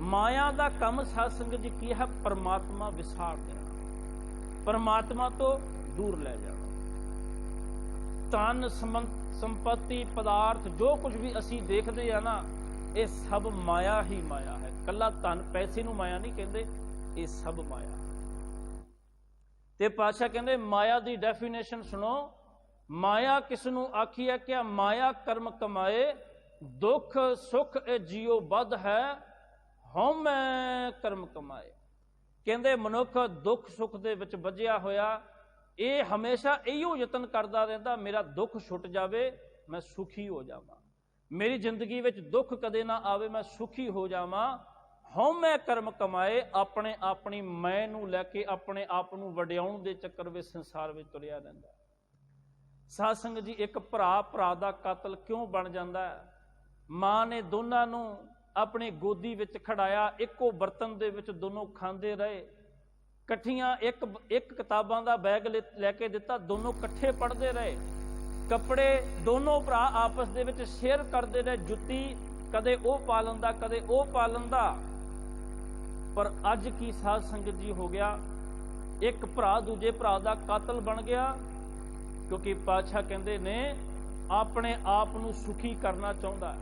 ਮਾਇਆ ਦਾ ਕੰਮ ਸਾਧ ਸੰਗਤ ਜੀ ਕੀ ਹੈ? ਪਰਮਾਤਮਾ ਵਿਸਾਰ ਦੇਣਾ, ਪਰਮਾਤਮਾ ਤੋਂ ਦੂਰ ਲੈ ਜਾਣਾ। ਧਨ ਸੰਪत्ति ਪਦਾਰਥ ਜੋ ਕੁਝ ਵੀ ਅਸੀਂ ਦੇਖਦੇ ਆ ਨਾ, ਇਹ ਸਭ ਮਾਇਆ ਹੀ ਮਾਇਆ ਹੈ। ਕੱਲਾ ਧਨ ਪੈਸੇ ਨੂੰ ਮਾਇਆ ਨਹੀਂ ਕਹਿੰਦੇ, ਇਹ ਸਭ ਮਾਇਆ। ਤੇ ਪਾਤਸ਼ਾਹ ਕਹਿੰਦੇ ਮਾਇਆ ਦੀ ਡੈਫੀਨੇਸ਼ਨ ਸੁਣੋ। ਮਾਇਆ ਕਿਸ ਨੂੰ ਆਖੀ ਹੈ? ਕਿ ਮਾਇਆ ਕਰਮ ਕਮਾਏ, ਦੁੱਖ ਸੁਖ ਇਹ ਜੀਉ ਬੱਧ ਹੈ, ਹਉਮੈ ਕਰਮ ਕਮਾਏ। ਕਹਿੰਦੇ ਮਨੁੱਖ ਦੁੱਖ ਸੁੱਖ ਦੇ ਵਿੱਚ ਬੱਝਿਆ ਹੋਇਆ, ਇਹ ਹਮੇਸ਼ਾ ਇਹੋ ਯਤਨ ਕਰਦਾ ਰਹਿੰਦਾ ਮੇਰਾ ਦੁੱਖ ਛੁੱਟ ਜਾਵੇ, ਮੈਂ ਸੁਖੀ ਹੋ ਜਾਵਾਂ, ਮੇਰੀ ਜ਼ਿੰਦਗੀ ਵਿੱਚ ਦੁੱਖ ਕਦੇ ਨਾ ਆਵੇ, ਮੈਂ ਸੁਖੀ ਹੋ ਜਾਵਾਂ। ਹਉਮੈ ਕਰਮ ਕਮਾਏ, ਆਪਣੇ ਆਪਣੀ ਮੈਂ ਨੂੰ ਲੈ ਕੇ ਆਪਣੇ ਆਪ ਨੂੰ ਵਡਿਆਉਣ ਦੇ ਚੱਕਰ ਵਿੱਚ ਸੰਸਾਰ ਵਿੱਚ ਤੁਰਿਆ ਰਹਿੰਦਾ। ਸਾਧ ਸੰਗਤ ਜੀ, ਇੱਕ ਭਰਾ ਭਰਾ ਦਾ ਕਾਤਲ ਕਿਉਂ ਬਣ ਜਾਂਦਾ ਹੈ? ਮਾਂ ਨੇ ਦੋਨਾਂ ਨੂੰ ਆਪਣੀ ਗੋਦੀ ਵਿੱਚ ਖੜਾਇਆ, ਇੱਕੋ ਬਰਤਨ ਦੇ ਵਿੱਚ ਦੋਨੋਂ ਖਾਂਦੇ ਰਹੇ, ਇਕੱਠੀਆਂ ਇੱਕ ਕਿਤਾਬਾਂ ਦਾ ਬੈਗ ਲੈ ਕੇ ਦਿੱਤਾ, ਦੋਨੋਂ ਇਕੱਠੇ ਪੜ੍ਹਦੇ ਰਹੇ, ਕੱਪੜੇ ਦੋਨੋਂ ਭਰਾ ਆਪਸ ਦੇ ਵਿੱਚ ਸ਼ੇਅਰ ਕਰਦੇ ਰਹੇ, ਜੁੱਤੀ ਕਦੇ ਉਹ ਪਾ ਲੈਂਦਾ ਕਦੇ ਉਹ ਪਾ ਲੈਂਦਾ। ਪਰ ਅੱਜ ਕੀ ਸਾਧ ਸੰਗਤ ਜੀ ਹੋ ਗਿਆ? ਇੱਕ ਭਰਾ ਦੂਜੇ ਭਰਾ ਦਾ ਕਾਤਲ ਬਣ ਗਿਆ, ਕਿਉਂਕਿ ਪਾਤਸ਼ਾਹ ਕਹਿੰਦੇ ਨੇ ਆਪਣੇ ਆਪ ਨੂੰ ਸੁਖੀ ਕਰਨਾ ਚਾਹੁੰਦਾ,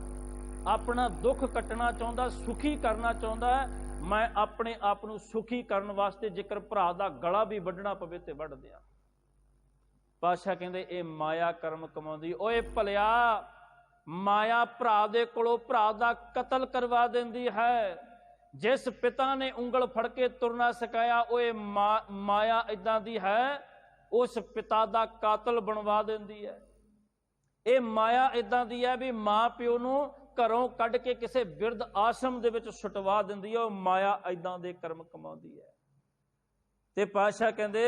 ਆਪਣਾ ਦੁੱਖ ਕੱਟਣਾ ਚਾਹੁੰਦਾ, ਸੁਖੀ ਕਰਨਾ ਚਾਹੁੰਦਾ ਹੈ। ਮੈਂ ਆਪਣੇ ਆਪ ਨੂੰ ਸੁਖੀ ਕਰਨ ਵਾਸਤੇ ਜੇਕਰ ਭਰਾ ਦਾ ਗਲਾ ਵੀ ਵੱਢਣਾ ਪਵੇ ਤੇ ਵੱਢ ਦਿਆਂ। ਪਾਤਸ਼ਾਹ ਕਹਿੰਦੇ ਇਹ ਮਾਇਆ ਕਰਮ ਕਮਾਉਂਦੀ। ਓਏ ਭਲਿਆ, ਮਾਇਆ ਭਰਾ ਦੇ ਕੋਲੋਂ ਭਰਾ ਦਾ ਕਤਲ ਕਰਵਾ ਦਿੰਦੀ ਹੈ। ਜਿਸ ਪਿਤਾ ਨੇ ਉਂਗਲ ਫੜ ਕੇ ਤੁਰਨਾ ਸਿਖਾਇਆ, ਓਏ ਮਾਇਆ ਇਦਾਂ ਦੀ ਹੈ, ਉਸ ਪਿਤਾ ਦਾ ਕਾਤਲ ਬਣਵਾ ਦਿੰਦੀ ਹੈ। ਇਹ ਮਾਇਆ ਇਦਾਂ ਦੀ ਹੈ ਵੀ ਮਾਂ ਪਿਓ ਨੂੰ ਘਰੋਂ ਕੱਢ ਕੇ ਕਿਸੇ ਬਿਰਧ ਆਸ਼ਰਮ ਦੇ ਵਿੱਚ ਸੁਟਵਾ ਦਿੰਦੀ ਹੈ। ਉਹ ਮਾਇਆ ਇਦਾਂ ਦੇ ਕਰਮ ਕਮਾਉਂਦੀ ਹੈ। ਤੇ ਪਾਤਸ਼ਾਹ ਕਹਿੰਦੇ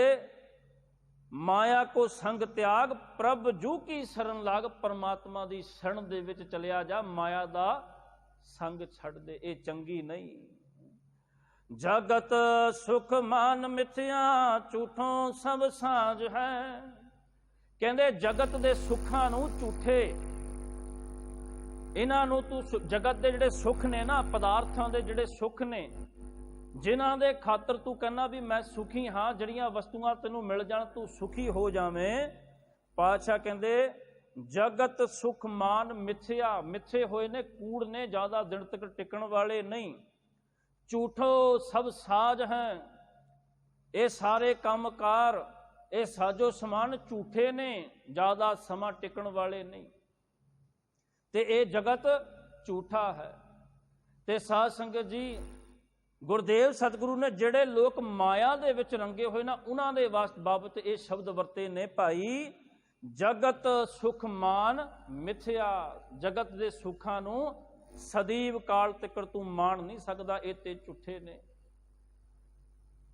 ਮਾਇਆ ਕੋ ਸੰਗ ਤਿਆਗ, ਪ੍ਰਭ ਜੂ ਕੀ ਸ਼ਰਨ ਲਾਗ। ਪਰਮਾਤਮਾ ਦੀ ਸ਼ਰਨ ਦੇ ਵਿੱਚ ਚਲਿਆ ਜਾ, ਮਾਇਆ ਦਾ ਸੰਗ ਛੱਡ ਦੇ, ਇਹ ਚੰਗੀ ਨਹੀਂ। ਜਗਤ ਸੁਖ ਮਾਨ ਮਿਥਿਆ, ਝੂਠੋਂ ਸਭ ਸਾਂਝ ਹੈ। ਕਹਿੰਦੇ ਜਗਤ ਦੇ ਸੁੱਖਾਂ ਨੂੰ ਝੂਠੇ, ਇਹਨਾਂ ਨੂੰ ਤੂੰ ਜਗਤ ਦੇ ਜਿਹੜੇ ਸੁੱਖ ਨੇ ਨਾ, ਪਦਾਰਥਾਂ ਦੇ ਜਿਹੜੇ ਸੁੱਖ ਨੇ, ਜਿਨ੍ਹਾਂ ਦੇ ਖਾਤਰ ਤੂੰ ਕਹਿੰਦਾ ਵੀ ਮੈਂ ਸੁਖੀ ਹਾਂ, ਜਿਹੜੀਆਂ ਵਸਤੂਆਂ ਤੈਨੂੰ ਮਿਲ ਜਾਣ ਤੂੰ ਸੁਖੀ ਹੋ ਜਾਵੇਂ। ਪਾਤਸ਼ਾਹ ਕਹਿੰਦੇ ਜਗਤ ਸੁਖ ਮਾਨ ਮਿਥਿਆ, ਮਿੱਥੇ ਹੋਏ ਨੇ, ਕੂੜ ਨੇ, ਜ਼ਿਆਦਾ ਦਿਨ ਤੱਕ ਟਿਕਣ ਵਾਲੇ ਨਹੀਂ। ਝੂਠੋ ਸਭ ਸਾਜ਼ ਹੈ, ਇਹ ਸਾਰੇ ਕੰਮਕਾਰ, ਇਹ ਸਾਜੋ ਸਮਾਨ ਝੂਠੇ ਨੇ, ਜ਼ਿਆਦਾ ਸਮਾਂ ਟਿਕਣ ਵਾਲੇ ਨਹੀਂ। ਤੇ ਇਹ ਜਗਤ ਝੂਠਾ ਹੈ। ਤੇ ਸਾਧ ਸੰਗਤ ਜੀ, ਗੁਰਦੇਵ ਸਤਿਗੁਰੂ ਨੇ ਜਿਹੜੇ ਲੋਕ ਮਾਇਆ ਦੇ ਵਿੱਚ ਰੰਗੇ ਹੋਏ ਨਾ, ਉਹਨਾਂ ਦੇ ਬਾਬਤ ਇਹ ਸ਼ਬਦ ਵਰਤੇ ਨੇ, ਭਾਈ ਜਗਤ ਸੁਖ ਮਾਨ ਮਿਥਿਆ। ਜਗਤ ਦੇ ਸੁੱਖਾਂ ਨੂੰ ਸਦੀਵ ਕਾਲ ਤੱਕ ਤੂੰ ਮਾਣ ਨਹੀਂ ਸਕਦਾ, ਇਹ ਤੇ ਝੂਠੇ ਨੇ।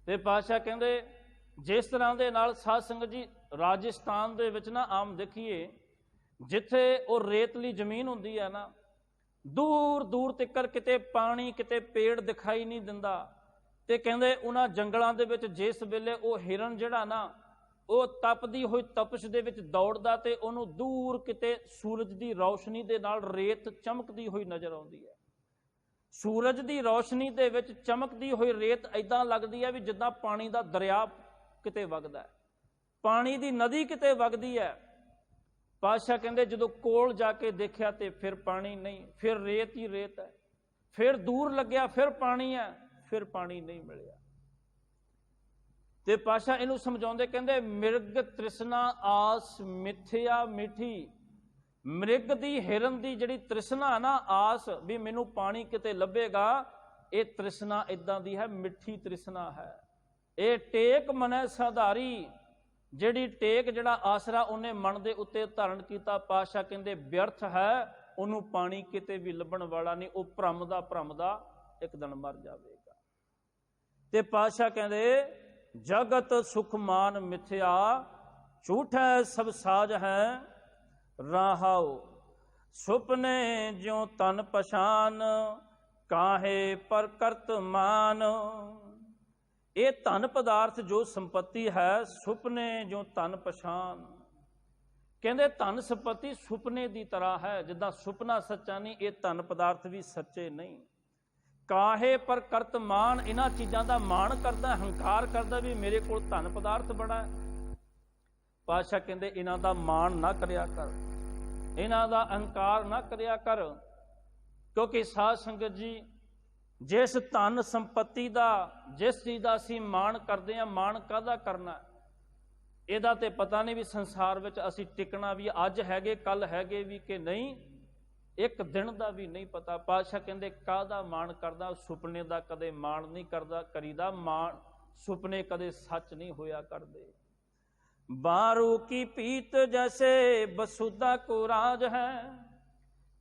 ਤੇ ਪਾਤਸ਼ਾਹ ਕਹਿੰਦੇ ਜਿਸ ਤਰ੍ਹਾਂ ਦੇ ਨਾਲ ਸਾਧ ਸੰਗਤ ਜੀ ਰਾਜਸਥਾਨ ਦੇ ਵਿੱਚ ਨਾ ਆਮ ਦੇਖੀਏ, ਜਿੱਥੇ ਉਹ ਰੇਤਲੀ ਜ਼ਮੀਨ ਹੁੰਦੀ ਹੈ ਨਾ, ਦੂਰ ਦੂਰ ਤੱਕ ਕਿਤੇ ਪਾਣੀ ਕਿਤੇ ਪੇੜ ਦਿਖਾਈ ਨਹੀਂ ਦਿੰਦਾ। ਤੇ ਕਹਿੰਦੇ ਉਹਨਾਂ ਜੰਗਲਾਂ ਦੇ ਵਿੱਚ ਜਿਸ ਵੇਲੇ ਉਹ ਹਿਰਨ ਜਿਹੜਾ ਨਾ, ਉਹ ਤਪਦੀ ਹੋਈ ਤਪਸ਼ ਦੇ ਵਿੱਚ ਦੌੜਦਾ, ਤੇ ਉਹਨੂੰ ਦੂਰ ਕਿਤੇ ਸੂਰਜ ਦੀ ਰੌਸ਼ਨੀ ਦੇ ਨਾਲ ਰੇਤ ਚਮਕਦੀ ਹੋਈ ਨਜ਼ਰ ਆਉਂਦੀ ਹੈ। ਸੂਰਜ ਦੀ ਰੌਸ਼ਨੀ ਦੇ ਵਿੱਚ ਚਮਕਦੀ ਹੋਈ ਰੇਤ ਏਦਾਂ ਲੱਗਦੀ ਹੈ ਵੀ ਜਿੱਦਾਂ ਪਾਣੀ ਦਾ ਦਰਿਆ ਕਿਤੇ ਵਗਦਾ ਹੈ, ਪਾਣੀ ਦੀ ਨਦੀ ਕਿਤੇ ਵਗਦੀ ਹੈ। ਪਾਤਸ਼ਾਹ ਕਹਿੰਦੇ ਜਦੋਂ ਕੋਲ ਜਾ ਕੇ ਦੇਖਿਆ ਤੇ ਫਿਰ ਪਾਣੀ ਨਹੀਂ, ਫਿਰ ਰੇਤ ਹੀ ਰੇਤ ਹੈ। ਫਿਰ ਦੂਰ ਲੱਗਿਆ, ਫਿਰ ਪਾਣੀ ਹੈ, ਫਿਰ ਪਾਣੀ ਨਹੀਂ ਮਿਲਿਆ। ਤੇ ਪਾਤਸ਼ਾਹ ਇਹਨੂੰ ਸਮਝਾਉਂਦੇ, ਕਹਿੰਦੇ ਮਿਰਗ ਤ੍ਰਿਸ਼ਨਾ ਆਸ ਮਿਥਿਆ ਮਿੱਠੀ। ਮ੍ਰਿਗ ਦੀ, ਹਿਰਨ ਦੀ ਜਿਹੜੀ ਤ੍ਰਿਸ਼ਨਾ ਨਾ, ਆਸ ਵੀ ਮੈਨੂੰ ਪਾਣੀ ਕਿਤੇ ਲੱਭੇਗਾ, ਇਹ ਤ੍ਰਿਸ਼ਨਾ ਇਦਾਂ ਦੀ ਹੈ, ਮਿੱਠੀ ਤ੍ਰਿਸ਼ਨਾ ਹੈ। ਇਹ ਟੇਕ ਮਨੈ ਸਾਧਾਰੀ, ਜਿਹੜੀ ਟੇਕ, ਜਿਹੜਾ ਆਸਰਾ ਉਹਨੇ ਮਨ ਦੇ ਉੱਤੇ ਧਾਰਨ ਕੀਤਾ, ਪਾਤਸ਼ਾਹ ਕਹਿੰਦੇ ਵਿਅਰਥ ਹੈ, ਉਹਨੂੰ ਪਾਣੀ ਕਿਤੇ ਵੀ ਲੱਭਣ ਵਾਲਾ ਨਹੀਂ, ਉਹ ਭਰਮਦਾ ਇੱਕ ਦਿਨ ਮਰ ਜਾਵੇਗਾ। ਤੇ ਪਾਤਸ਼ਾਹ ਕਹਿੰਦੇ ਜਗਤ ਸੁਖ ਮਾਨ ਮਿਥਿਆ, ਝੂਠੈ ਸਭ ਸਾਜ ਹੈ। ਰਾਹਾਉ ਸੁਪਨੇ ਜਿਉ ਤਨ ਪਛਾਨ, ਕਾਹੇ ਪਰ ਕਰਤ ਮਾਨ। ਇਹ ਧਨ ਪਦਾਰਥ ਜੋ ਸੰਪत्ति ਹੈ, ਸੁਪਨੇ ਜੋ ਧਨ ਪਛਾਨ। ਕਹਿੰਦੇ ਧਨ ਸੰਪत्ति ਸੁਪਨੇ ਦੀ ਤਰ੍ਹਾਂ ਹੈ, ਜਿੱਦਾਂ ਸੁਪਨਾ ਸੱਚਾ ਨਹੀਂ, ਇਹ ਧਨ ਪਦਾਰਥ ਵੀ ਸੱਚੇ ਨਹੀਂ। ਕਾਹੇ ਪਰ ਕਰਤ ਮਾਨ, ਇਹਨਾਂ ਚੀਜ਼ਾਂ ਦਾ ਮਾਣ ਕਰਦਾ, ਹੰਕਾਰ ਕਰਦਾ ਵੀ ਮੇਰੇ ਕੋਲ ਧਨ ਪਦਾਰਥ ਬੜਾ ਹੈ। ਪਾਤਸ਼ਾਹ ਕਹਿੰਦੇ ਇਹਨਾਂ ਦਾ ਮਾਣ ਨਾ ਕਰਿਆ ਕਰ, ਇਹਨਾਂ ਦਾ ਅਹੰਕਾਰ ਨਾ ਕਰਿਆ ਕਰ। ਕਿਉਂਕਿ ਸਾਧ ਸੰਗਤ ਜੀ, ਜਿਸ ਧਨ ਸੰਪत्ति ਦਾ, ਜਿਸ ਚੀਜ਼ ਦਾ ਅਸੀਂ ਮਾਣ ਕਰਦੇ ਹਾਂ, ਮਾਣ ਕਾਹਦਾ ਕਰਨਾ? ਇਹਦਾ ਤੇ ਪਤਾ ਨਹੀਂ ਵੀ ਸੰਸਾਰ ਵਿੱਚ ਅਸੀਂ ਟਿਕਣਾ ਵੀ ਅੱਜ ਹੈਗੇ, ਕੱਲ ਹੈਗੇ ਵੀ ਕਿ ਨਹੀਂ, ਇੱਕ ਦਿਨ ਦਾ ਵੀ ਨਹੀਂ ਪਤਾ। ਪਾਤਸ਼ਾਹ ਕਹਿੰਦੇ ਕਾਹਦਾ ਮਾਣ ਕਰਦਾ? ਸੁਪਨੇ ਦਾ ਕਦੇ ਮਾਣ ਨਹੀਂ ਕਰਦਾ ਕਰੀਦਾ, ਮਾਣ ਸੁਪਨੇ ਕਦੇ ਸੱਚ ਨਹੀਂ ਹੋਇਆ ਕਰਦੇ। ਬਾਰੂ ਕੀ ਪੀਤ ਜੈਸੇ ਬਸੁਦਾ ਕੋ ਰਾਜ ਹੈ।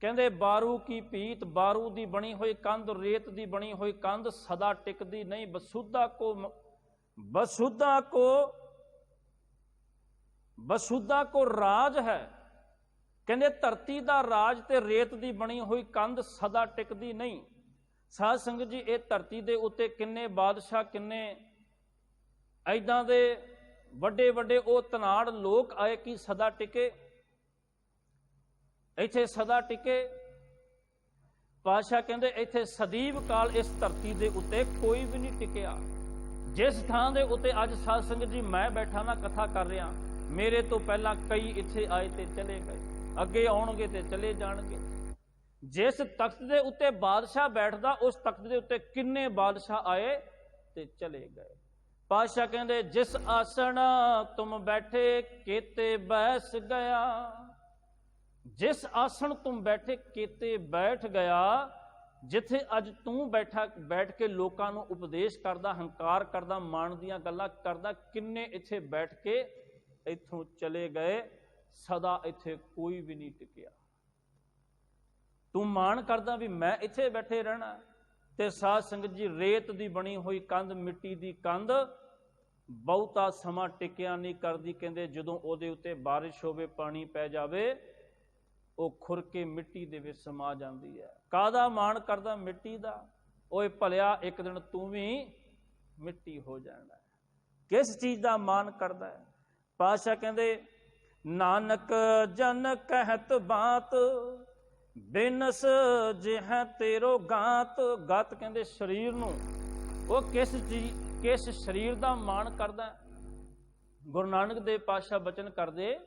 ਕਹਿੰਦੇ ਬਾਰੂ ਕੀ ਪੀਤ, ਬਾਰੂ ਦੀ ਬਣੀ ਹੋਈ ਕੰਧ, ਰੇਤ ਦੀ ਬਣੀ ਹੋਈ ਕੰਧ ਸਦਾ ਟਿਕਦੀ ਨਹੀਂ। ਬਸੁਦਾ ਕੋ ਰਾਜ ਹੈ। ਕਹਿੰਦੇ ਧਰਤੀ ਦਾ ਰਾਜ ਤੇ ਰੇਤ ਦੀ ਬਣੀ ਹੋਈ ਕੰਧ ਸਦਾ ਟਿਕਦੀ ਨਹੀਂ। ਸਾਧ ਸੰਗਤ ਜੀ, ਇਹ ਧਰਤੀ ਦੇ ਉੱਤੇ ਕਿੰਨੇ ਬਾਦਸ਼ਾਹ, ਕਿੰਨੇ ਐਦਾਂ ਦੇ ਵੱਡੇ ਵੱਡੇ ਉਹ ਧਨਾੜ ਲੋਕ ਆਏ ਕਿ ਸਦਾ ਟਿਕੇ? ਇੱਥੇ ਸਦਾ ਟਿਕੇ? ਪਾਤਸ਼ਾਹ ਕਹਿੰਦੇ ਇੱਥੇ ਸਦੀਵ ਕਾਲ ਇਸ ਧਰਤੀ ਦੇ ਉੱਤੇ ਕੋਈ ਵੀ ਨਹੀਂ ਟਿਕਿਆ। ਜਿਸ ਥਾਂ ਦੇ ਉੱਤੇ ਅੱਜ ਸਾਧ ਸੰਗਤ ਜੀ ਮੈਂ ਬੈਠਾ ਨਾ ਕਥਾ ਕਰ ਰਿਹਾ, ਮੇਰੇ ਤੋਂ ਪਹਿਲਾਂ ਕਈ ਇੱਥੇ ਆਏ ਤੇ ਚਲੇ ਗਏ, ਅੱਗੇ ਆਉਣਗੇ ਤੇ ਚਲੇ ਜਾਣਗੇ। ਜਿਸ ਤਖਤ ਦੇ ਉੱਤੇ ਬਾਦਸ਼ਾਹ ਬੈਠਦਾ, ਉਸ ਤਖਤ ਦੇ ਉੱਤੇ ਕਿੰਨੇ ਬਾਦਸ਼ਾਹ ਆਏ ਤੇ ਚਲੇ ਗਏ। ਪਾਤਸ਼ਾਹ ਕਹਿੰਦੇ ਜਿਸ ਆਸਣ ਤੁਮ ਬੈਠੇ ਕੇਤੇ ਬੈਸ ਗਿਆ। ਜਿਸ ਆਸਣ ਤੁਮ ਬੈਠੇ ਕੇਤੇ ਬੈਠ ਗਿਆ। ਜਿੱਥੇ ਅੱਜ ਤੂੰ ਬੈਠ ਕੇ ਲੋਕਾਂ ਨੂੰ ਉਪਦੇਸ਼ ਕਰਦਾ, ਹੰਕਾਰ ਕਰਦਾ, ਮਾਣ ਦੀਆਂ ਗੱਲਾਂ ਕਰਦਾ, ਕਿੰਨੇ ਇੱਥੇ ਬੈਠ ਕੇ ਇੱਥੋਂ ਚਲੇ ਗਏ। ਸਦਾ ਇੱਥੇ ਕੋਈ ਵੀ ਨਹੀਂ ਟਿਕਿਆ। ਤੂੰ ਮਾਣ ਕਰਦਾ ਵੀ ਮੈਂ ਇੱਥੇ ਬੈਠੇ ਰਹਿਣਾ। ਤੇ ਸਾਧ ਸੰਗਤ ਜੀ, ਰੇਤ ਦੀ ਬਣੀ ਹੋਈ ਕੰਧ, ਮਿੱਟੀ ਦੀ ਕੰਧ ਬਹੁਤਾ ਸਮਾਂ ਟਿਕਿਆ ਨਹੀਂ ਕਰਦੀ। ਕਹਿੰਦੇ ਜਦੋਂ ਉਹਦੇ ਉੱਤੇ ਬਾਰਿਸ਼ ਹੋਵੇ, ਪਾਣੀ ਪੈ ਜਾਵੇ, ਉਹ ਖੁਰ ਕੇ ਮਿੱਟੀ ਦੇ ਵਿੱਚ ਸਮਾ ਜਾਂਦੀ ਹੈ। ਕਾਹਦਾ ਮਾਣ ਕਰਦਾ? ਮਿੱਟੀ ਦਾ। ਓਏ ਭਲਿਆ, ਇੱਕ ਦਿਨ ਤੂੰ ਵੀ ਮਿੱਟੀ ਹੋ ਜਾਣਾ। ਕਿਸ ਚੀਜ਼ ਦਾ ਮਾਣ ਕਰਦਾ ਹੈ? ਪਾਤਸ਼ਾਹ ਕਹਿੰਦੇ ਨਾਨਕ ਜਨ ਕਹਿਤ ਬਾਤ ਬਿਨਸ ਜਿਹ ਤੇਰੋ ਗਾਤ। ਗਤ ਕਹਿੰਦੇ ਸਰੀਰ ਨੂੰ। ਉਹ ਕਿਸ ਸਰੀਰ ਦਾ ਮਾਣ ਕਰਦਾ? ਗੁਰੂ ਨਾਨਕ ਦੇਵ ਪਾਤਸ਼ਾਹ ਬਚਨ ਕਰਦੇ,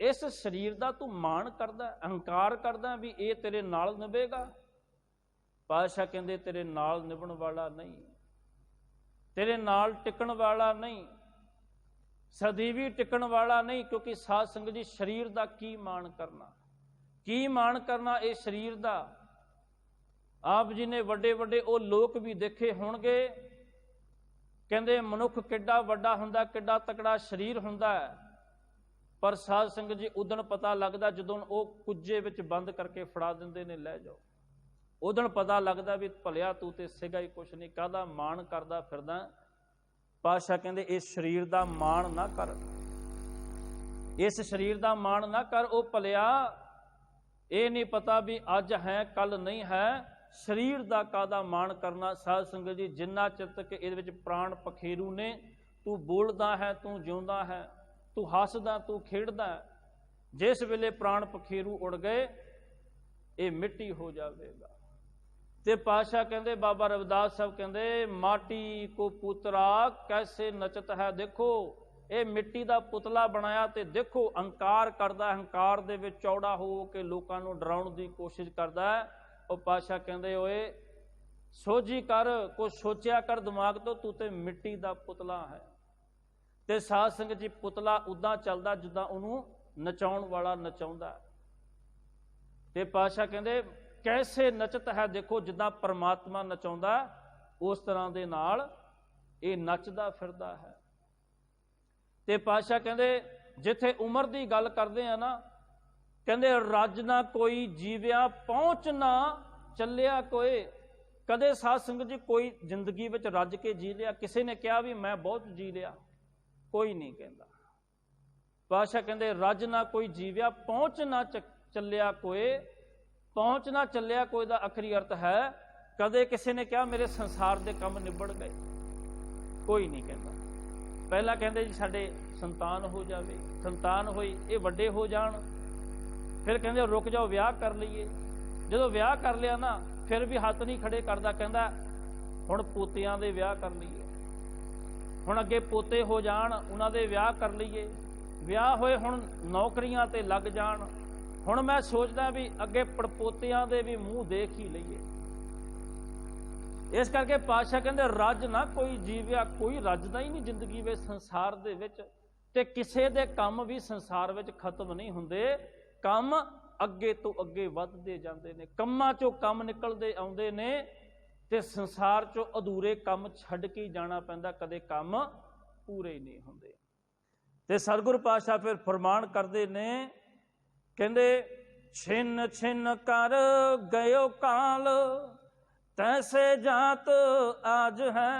ਇਸ ਸਰੀਰ ਦਾ ਤੂੰ ਮਾਣ ਕਰਦਾ, ਅਹੰਕਾਰ ਕਰਦਾ ਵੀ ਇਹ ਤੇਰੇ ਨਾਲ ਨਿਭੇਗਾ। ਪਾਤਸ਼ਾਹ ਕਹਿੰਦੇ ਤੇਰੇ ਨਾਲ ਨਿਭਣ ਵਾਲਾ ਨਹੀਂ, ਤੇਰੇ ਨਾਲ ਟਿਕਣ ਵਾਲਾ ਨਹੀਂ, ਸਦੀਵੀ ਟਿਕਣ ਵਾਲਾ ਨਹੀਂ। ਕਿਉਂਕਿ ਸਾਧ ਸੰਗਤ ਜੀ, ਸਰੀਰ ਦਾ ਕੀ ਮਾਣ ਕਰਨਾ? ਕੀ ਮਾਣ ਕਰਨਾ ਇਹ ਸਰੀਰ ਦਾ? ਆਪ ਜੀ ਨੇ ਵੱਡੇ ਵੱਡੇ ਉਹ ਲੋਕ ਵੀ ਦੇਖੇ ਹੋਣਗੇ। ਕਹਿੰਦੇ ਮਨੁੱਖ ਕਿੱਡਾ ਵੱਡਾ ਹੁੰਦਾ, ਕਿੱਡਾ ਤਕੜਾ ਸਰੀਰ ਹੁੰਦਾ ਹੈ। ਪਰ ਸਾਧ ਸੰਗਤ ਜੀ, ਉਦਣ ਪਤਾ ਲੱਗਦਾ ਜਦੋਂ ਉਹ ਕੁੱਜੇ ਵਿੱਚ ਬੰਦ ਕਰਕੇ ਫੜਾ ਦਿੰਦੇ ਨੇ, ਲੈ ਜਾਓ। ਉਦਣ ਪਤਾ ਲੱਗਦਾ ਵੀ ਭਲਿਆ ਤੂੰ ਤੇ ਸੀਗਾ ਹੀ ਕੁਛ ਨਹੀਂ, ਕਾਹਦਾ ਮਾਣ ਕਰਦਾ ਫਿਰਦਾ। ਪਾਤਸ਼ਾਹ ਕਹਿੰਦੇ ਇਸ ਸਰੀਰ ਦਾ ਮਾਣ ਨਾ ਕਰ, ਇਸ ਸਰੀਰ ਦਾ ਮਾਣ ਨਾ ਕਰ। ਉਹ ਭਲਿਆ, ਇਹ ਨਹੀਂ ਪਤਾ ਵੀ ਅੱਜ ਹੈ ਕੱਲ ਨਹੀਂ ਹੈ। ਸਰੀਰ ਦਾ ਕਾਹਦਾ ਮਾਣ ਕਰਨਾ? ਸਾਧ ਸੰਗਤ ਜੀ, ਜਿੰਨਾ ਚਿਰ ਤੱਕ ਇਹਦੇ ਵਿੱਚ ਪ੍ਰਾਣ ਪਖੇਰੂ ਨੇ, ਤੂੰ ਬੋਲਦਾ ਹੈ, ਤੂੰ ਜਿਉਂਦਾ ਹੈ, ਤੂੰ ਹੱਸਦਾ, ਤੂੰ ਖੇਡਦਾ, ਜਿਸ ਵੇਲੇ ਪ੍ਰਾਣ ਪਖੇਰੂ ਉੜ ਗਏ, ਇਹ ਮਿੱਟੀ ਹੋ ਜਾਵੇਗਾ। ਤੇ ਪਾਤਸ਼ਾਹ ਕਹਿੰਦੇ, ਬਾਬਾ ਰਵਿਦਾਸ ਸਾਹਿਬ ਕਹਿੰਦੇ, ਮਾਟੀ ਕੋ ਪੁਤਰਾ ਕੈਸੇ ਨਚਤ ਹੈ। ਦੇਖੋ ਇਹ ਮਿੱਟੀ ਦਾ ਪੁਤਲਾ ਬਣਾਇਆ ਤੇ ਦੇਖੋ ਅਹੰਕਾਰ ਕਰਦਾ, ਹੰਕਾਰ ਦੇ ਵਿੱਚ ਚੌੜਾ ਹੋ ਕੇ ਲੋਕਾਂ ਨੂੰ ਡਰਾਉਣ ਦੀ ਕੋਸ਼ਿਸ਼ ਕਰਦਾ ਹੈ। ਉਹ ਪਾਤਸ਼ਾਹ ਕਹਿੰਦੇ ਓਏ ਸੋਝੀ ਕਰ, ਕੁਛ ਸੋਚਿਆ ਕਰ ਦਿਮਾਗ ਤੋਂ, ਤੂੰ ਤੇ ਮਿੱਟੀ ਦਾ ਪੁਤਲਾ ਹੈ। ਤੇ ਸਾਧ ਸੰਗਤ ਜੀ, ਪੁਤਲਾ ਉੱਦਾਂ ਚੱਲਦਾ ਜਿੱਦਾਂ ਉਹਨੂੰ ਨਚਾਉਣ ਵਾਲਾ ਨਚਾਉਂਦਾ। ਤੇ ਪਾਤਸ਼ਾਹ ਕਹਿੰਦੇ ਕੈਸੇ ਨਚਤ ਹੈ। ਦੇਖੋ ਜਿੱਦਾਂ ਪਰਮਾਤਮਾ ਨਚਾਉਂਦਾ, ਉਸ ਤਰ੍ਹਾਂ ਦੇ ਨਾਲ ਇਹ ਨੱਚਦਾ ਫਿਰਦਾ ਹੈ। ਤੇ ਪਾਤਸ਼ਾਹ ਕਹਿੰਦੇ ਜਿੱਥੇ ਉਮਰ ਦੀ ਗੱਲ ਕਰਦੇ ਆ ਨਾ, ਕਹਿੰਦੇ ਰੱਜ ਨਾ ਕੋਈ ਜੀਵਿਆ, ਪਹੁੰਚ ਨਾ ਚੱਲਿਆ ਕੋਏ। ਕਦੇ ਸਾਧ ਸੰਗਤ ਜੀ ਕੋਈ ਜ਼ਿੰਦਗੀ ਵਿੱਚ ਰੱਜ ਕੇ ਜੀ ਲਿਆ? ਕਿਸੇ ਨੇ ਕਿਹਾ ਵੀ ਮੈਂ ਬਹੁਤ ਜੀ ਲਿਆ? ਕੋਈ ਨਹੀਂ ਕਹਿੰਦਾ। ਪਾਤਸ਼ਾਹ ਕਹਿੰਦੇ ਰੱਜ ਨਾ ਕੋਈ ਜੀਵਿਆ, ਪਹੁੰਚ ਨਾ ਚੱਲਿਆ ਕੋਏ। ਪਹੁੰਚ ਨਾ ਚੱਲਿਆ ਕੋਈ ਦਾ ਆਖਰੀ ਅਰਥ ਹੈ, ਕਦੇ ਕਿਸੇ ਨੇ ਕਿਹਾ ਮੇਰੇ ਸੰਸਾਰ ਦੇ ਕੰਮ ਨਿਬੜ ਗਏ? ਕੋਈ ਨਹੀਂ ਕਹਿੰਦਾ। ਪਹਿਲਾਂ ਕਹਿੰਦੇ ਜੀ ਸਾਡੇ ਸੰਤਾਨ ਹੋ ਜਾਵੇ, ਸੰਤਾਨ ਹੋਈ, ਇਹ ਵੱਡੇ ਹੋ ਜਾਣ, ਫਿਰ ਕਹਿੰਦੇ ਰੁਕ ਜਾਓ ਵਿਆਹ ਕਰ ਲਈਏ। ਜਦੋਂ ਵਿਆਹ ਕਰ ਲਿਆ ਨਾ, ਫਿਰ ਵੀ ਹੱਥ ਨਹੀਂ ਖੜੇ ਕਰਦਾ, ਕਹਿੰਦਾ ਹੁਣ ਪੋਤਿਆਂ ਦੇ ਵਿਆਹ ਕਰ ਲਈਏ, ਹੁਣ ਅੱਗੇ ਪੋਤੇ ਹੋ ਜਾਣ, ਉਹਨਾਂ ਦੇ ਵਿਆਹ ਕਰ ਲਈਏ। ਵਿਆਹ ਹੋਏ ਹੁਣ ਨੌਕਰੀਆਂ ਤੇ ਲੱਗ ਜਾਣ, ਹੁਣ मैं सोचदा भी अगे पड़पोतियां दे भी मूँह देख ही लईए। इस करके पातशाह कहंदे रज ना कोई जीविया, कोई रजदा ही नहीं जिंदगी ਵਿੱਚ संसार ਦੇ ਵਿੱਚ, ਤੇ ਕਿਸੇ ਦੇ ਕੰਮ भी संसार ਵਿੱਚ खत्म नहीं ਹੁੰਦੇ। ਕੰਮ ਅੱਗੇ ਤੋਂ ਅੱਗੇ ਵੱਧਦੇ ਜਾਂਦੇ ਨੇ, ਕੰਮਾਂ ਚੋਂ ਕੰਮ ਨਿਕਲਦੇ ਆਉਂਦੇ ਨੇ, ਤੇ ਸੰਸਾਰ ਚੋਂ ਅਧੂਰੇ ਕੰਮ ਛੱਡ ਕੇ ਹੀ ਜਾਣਾ ਪੈਂਦਾ, ਕਦੇ ਕੰਮ ਪੂਰੇ ਹੀ ਨਹੀਂ ਹੁੰਦੇ। ਤੇ ਸਤਿਗੁਰੂ ਪਾਤਸ਼ਾਹ ਫਿਰ ਫਰਮਾਨ ਕਰਦੇ ਨੇ, ਕਹਿੰਦੇ ਛਿਨ ਛਿਨ ਕਰ ਗਇਓ ਕਾਲ ਤੈਸੇ ਜਾਤ ਆਜ ਹੈ।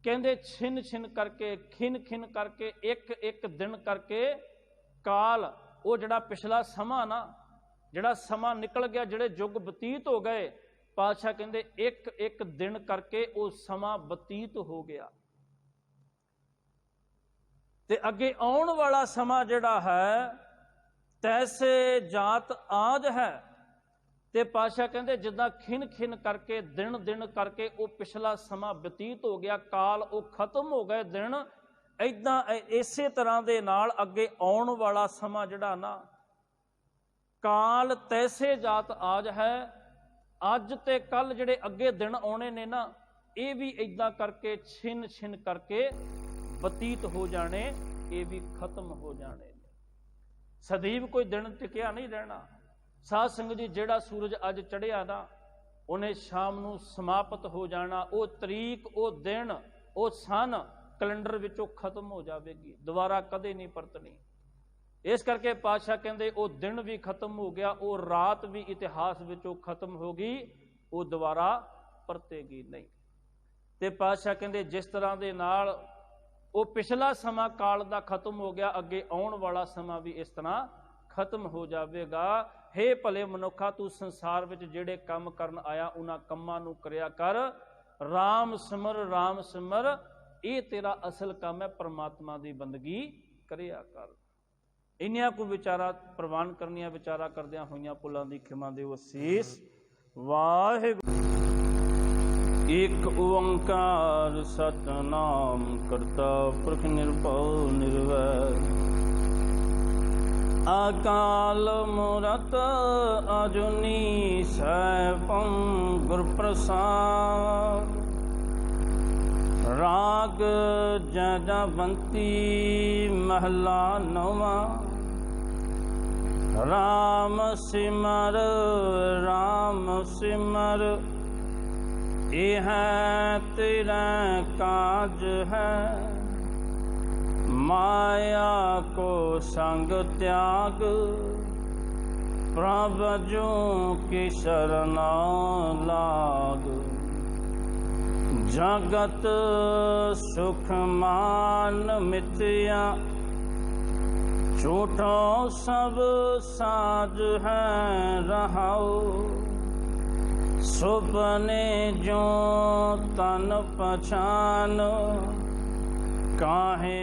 ਕਹਿੰਦੇ ਛਿਨ ਛਿਨ ਕਰਕੇ, ਖਿਨ ਖਿਨ ਕਰਕੇ, ਇੱਕ ਇੱਕ ਦਿਨ ਕਰਕੇ ਕਾਲ, ਉਹ ਜਿਹੜਾ ਪਿਛਲਾ ਸਮਾਂ ਨਾ, ਜਿਹੜਾ ਸਮਾਂ ਨਿਕਲ ਗਿਆ, ਜਿਹੜੇ ਯੁੱਗ ਬਤੀਤ ਹੋ ਗਏ, ਪਾਤਸ਼ਾਹ ਕਹਿੰਦੇ ਇੱਕ ਇੱਕ ਦਿਨ ਕਰਕੇ ਉਹ ਸਮਾਂ ਬਤੀਤ ਹੋ ਗਿਆ। ਤੇ ਅੱਗੇ ਆਉਣ ਵਾਲਾ ਸਮਾਂ ਜਿਹੜਾ ਹੈ ਤੈਸੇ ਜਾਤ ਆਜ ਹੈ। ਤੇ ਪਾਤਸ਼ਾਹ ਕਹਿੰਦੇ ਜਿੱਦਾਂ ਖਿਨ ਖਿਨ ਕਰਕੇ, ਦਿਨ ਦਿਨ ਕਰਕੇ ਉਹ ਪਿਛਲਾ ਸਮਾਂ ਬਤੀਤ ਹੋ ਗਿਆ, ਕਾਲ ਉਹ ਖਤਮ ਹੋ ਗਏ ਦਿਨ, ਇੱਦਾਂ ਇਸੇ ਤਰ੍ਹਾਂ ਦੇ ਨਾਲ ਅੱਗੇ ਆਉਣ ਵਾਲਾ ਸਮਾਂ ਜਿਹੜਾ ਨਾ, ਕਾਲ ਤੈਸੇ ਜਾਤ ਆਜ ਹੈ। ਅੱਜ ਤੇ ਕੱਲ ਜਿਹੜੇ ਅੱਗੇ ਦਿਨ ਆਉਣੇ ਨੇ ਨਾ, ਇਹ ਵੀ ਇੱਦਾਂ ਕਰਕੇ ਛਿਨ ਛਿਨ ਕਰਕੇ ਬਤੀਤ ਹੋ ਜਾਣੇ, ਇਹ ਵੀ ਖਤਮ ਹੋ ਜਾਣੇ। ਸਦੀਵ ਕੋਈ ਦਿਨ ਟਿਕਿਆ ਨਹੀਂ ਰਹਿਣਾ। ਸਾਧ ਸੰਗਤ ਜੀ, ਜਿਹੜਾ ਸੂਰਜ ਅੱਜ ਚੜ੍ਹਿਆ ਨਾ, ਉਹਨੇ ਸ਼ਾਮ ਨੂੰ ਸਮਾਪਤ ਹੋ ਜਾਣਾ। ਉਹ ਤਰੀਕ, ਉਹ ਦਿਨ, ਉਹ ਸਨ ਕੈਲੰਡਰ ਵਿੱਚੋਂ ਖਤਮ ਹੋ ਜਾਵੇਗੀ, ਦੁਬਾਰਾ ਕਦੇ ਨਹੀਂ ਪਰਤਣੀ। ਇਸ ਕਰਕੇ ਪਾਤਸ਼ਾਹ ਕਹਿੰਦੇ ਉਹ ਦਿਨ ਵੀ ਖਤਮ ਹੋ ਗਿਆ, ਉਹ ਰਾਤ ਵੀ ਇਤਿਹਾਸ ਵਿੱਚੋਂ ਖਤਮ ਹੋ ਗਈ, ਉਹ ਦੁਬਾਰਾ ਪਰਤੇਗੀ ਨਹੀਂ। ਤੇ ਪਾਤਸ਼ਾਹ ਕਹਿੰਦੇ ਜਿਸ ਤਰ੍ਹਾਂ ਦੇ ਨਾਲ ਉਹ ਪਿਛਲਾ ਸਮਾਂ ਕਾਲ ਦਾ ਖਤਮ ਹੋ ਗਿਆ, ਅੱਗੇ ਆਉਣ ਵਾਲਾ ਸਮਾਂ ਵੀ ਇਸ ਤਰ੍ਹਾਂ ਖਤਮ ਹੋ ਜਾਵੇਗਾ। ਹੇ ਭਲੇ ਮਨੁੱਖਾ, ਤੂੰ ਸੰਸਾਰ ਵਿੱਚ ਜਿਹੜੇ ਕੰਮ ਕਰਨ ਆਇਆ, ਉਹਨਾਂ ਕੰਮਾਂ ਨੂੰ ਕਰਿਆ ਕਰ। ਰਾਮ ਸਿਮਰ, ਰਾਮ ਸਿਮਰ, ਇਹ ਤੇਰਾ ਅਸਲ ਕੰਮ ਹੈ। ਪਰਮਾਤਮਾ ਦੀ ਬੰਦਗੀ ਕਰਿਆ ਕਰ। ਇੰਨੀਆਂ ਕੁ ਵਿਚਾਰਾ ਪ੍ਰਵਾਨ ਕਰਨੀਆਂ, ਵਿਚਾਰਾ ਕਰਦਿਆਂ ਹੋਈਆਂ ਭੁੱਲਾਂ ਦੀ ਖਿਮਾ ਦਿਓ ਅਸੀਸ। ਵਾਹਿਗੁਰੂ। ਇੱਕ ਓੰਕਾਰ ਸਤਨਾਮ ਕਰਤਾ ਪੁਰਖ ਨਿਰਭਉ ਨਿਰਵੈਰ, ਅਕਾਲ ਮੂਰਤ ਅਜੂਨੀ ਸੈਭੰ ਗੁਰ ਪ੍ਰਸਾਦ। ਰਾਗ ਜਜਵੰਤੀ ਮਹਲਾ ਨੌਵਾਂ। ਰਾਮ ਸਿਮਰ, ਰਾਮ ਸਿਮਰ, ਇਹ ਤੇਰਾ ਕਾਜ ਹੈ। ਮਾਇਆ ਕੋ ਸੰਗ त्याग, प्रभ जो की शरणा लाग। जगत सुख मान मिथ्या, झूठो सब साज है रहाओ। सुपने जो तन पहचान, काहे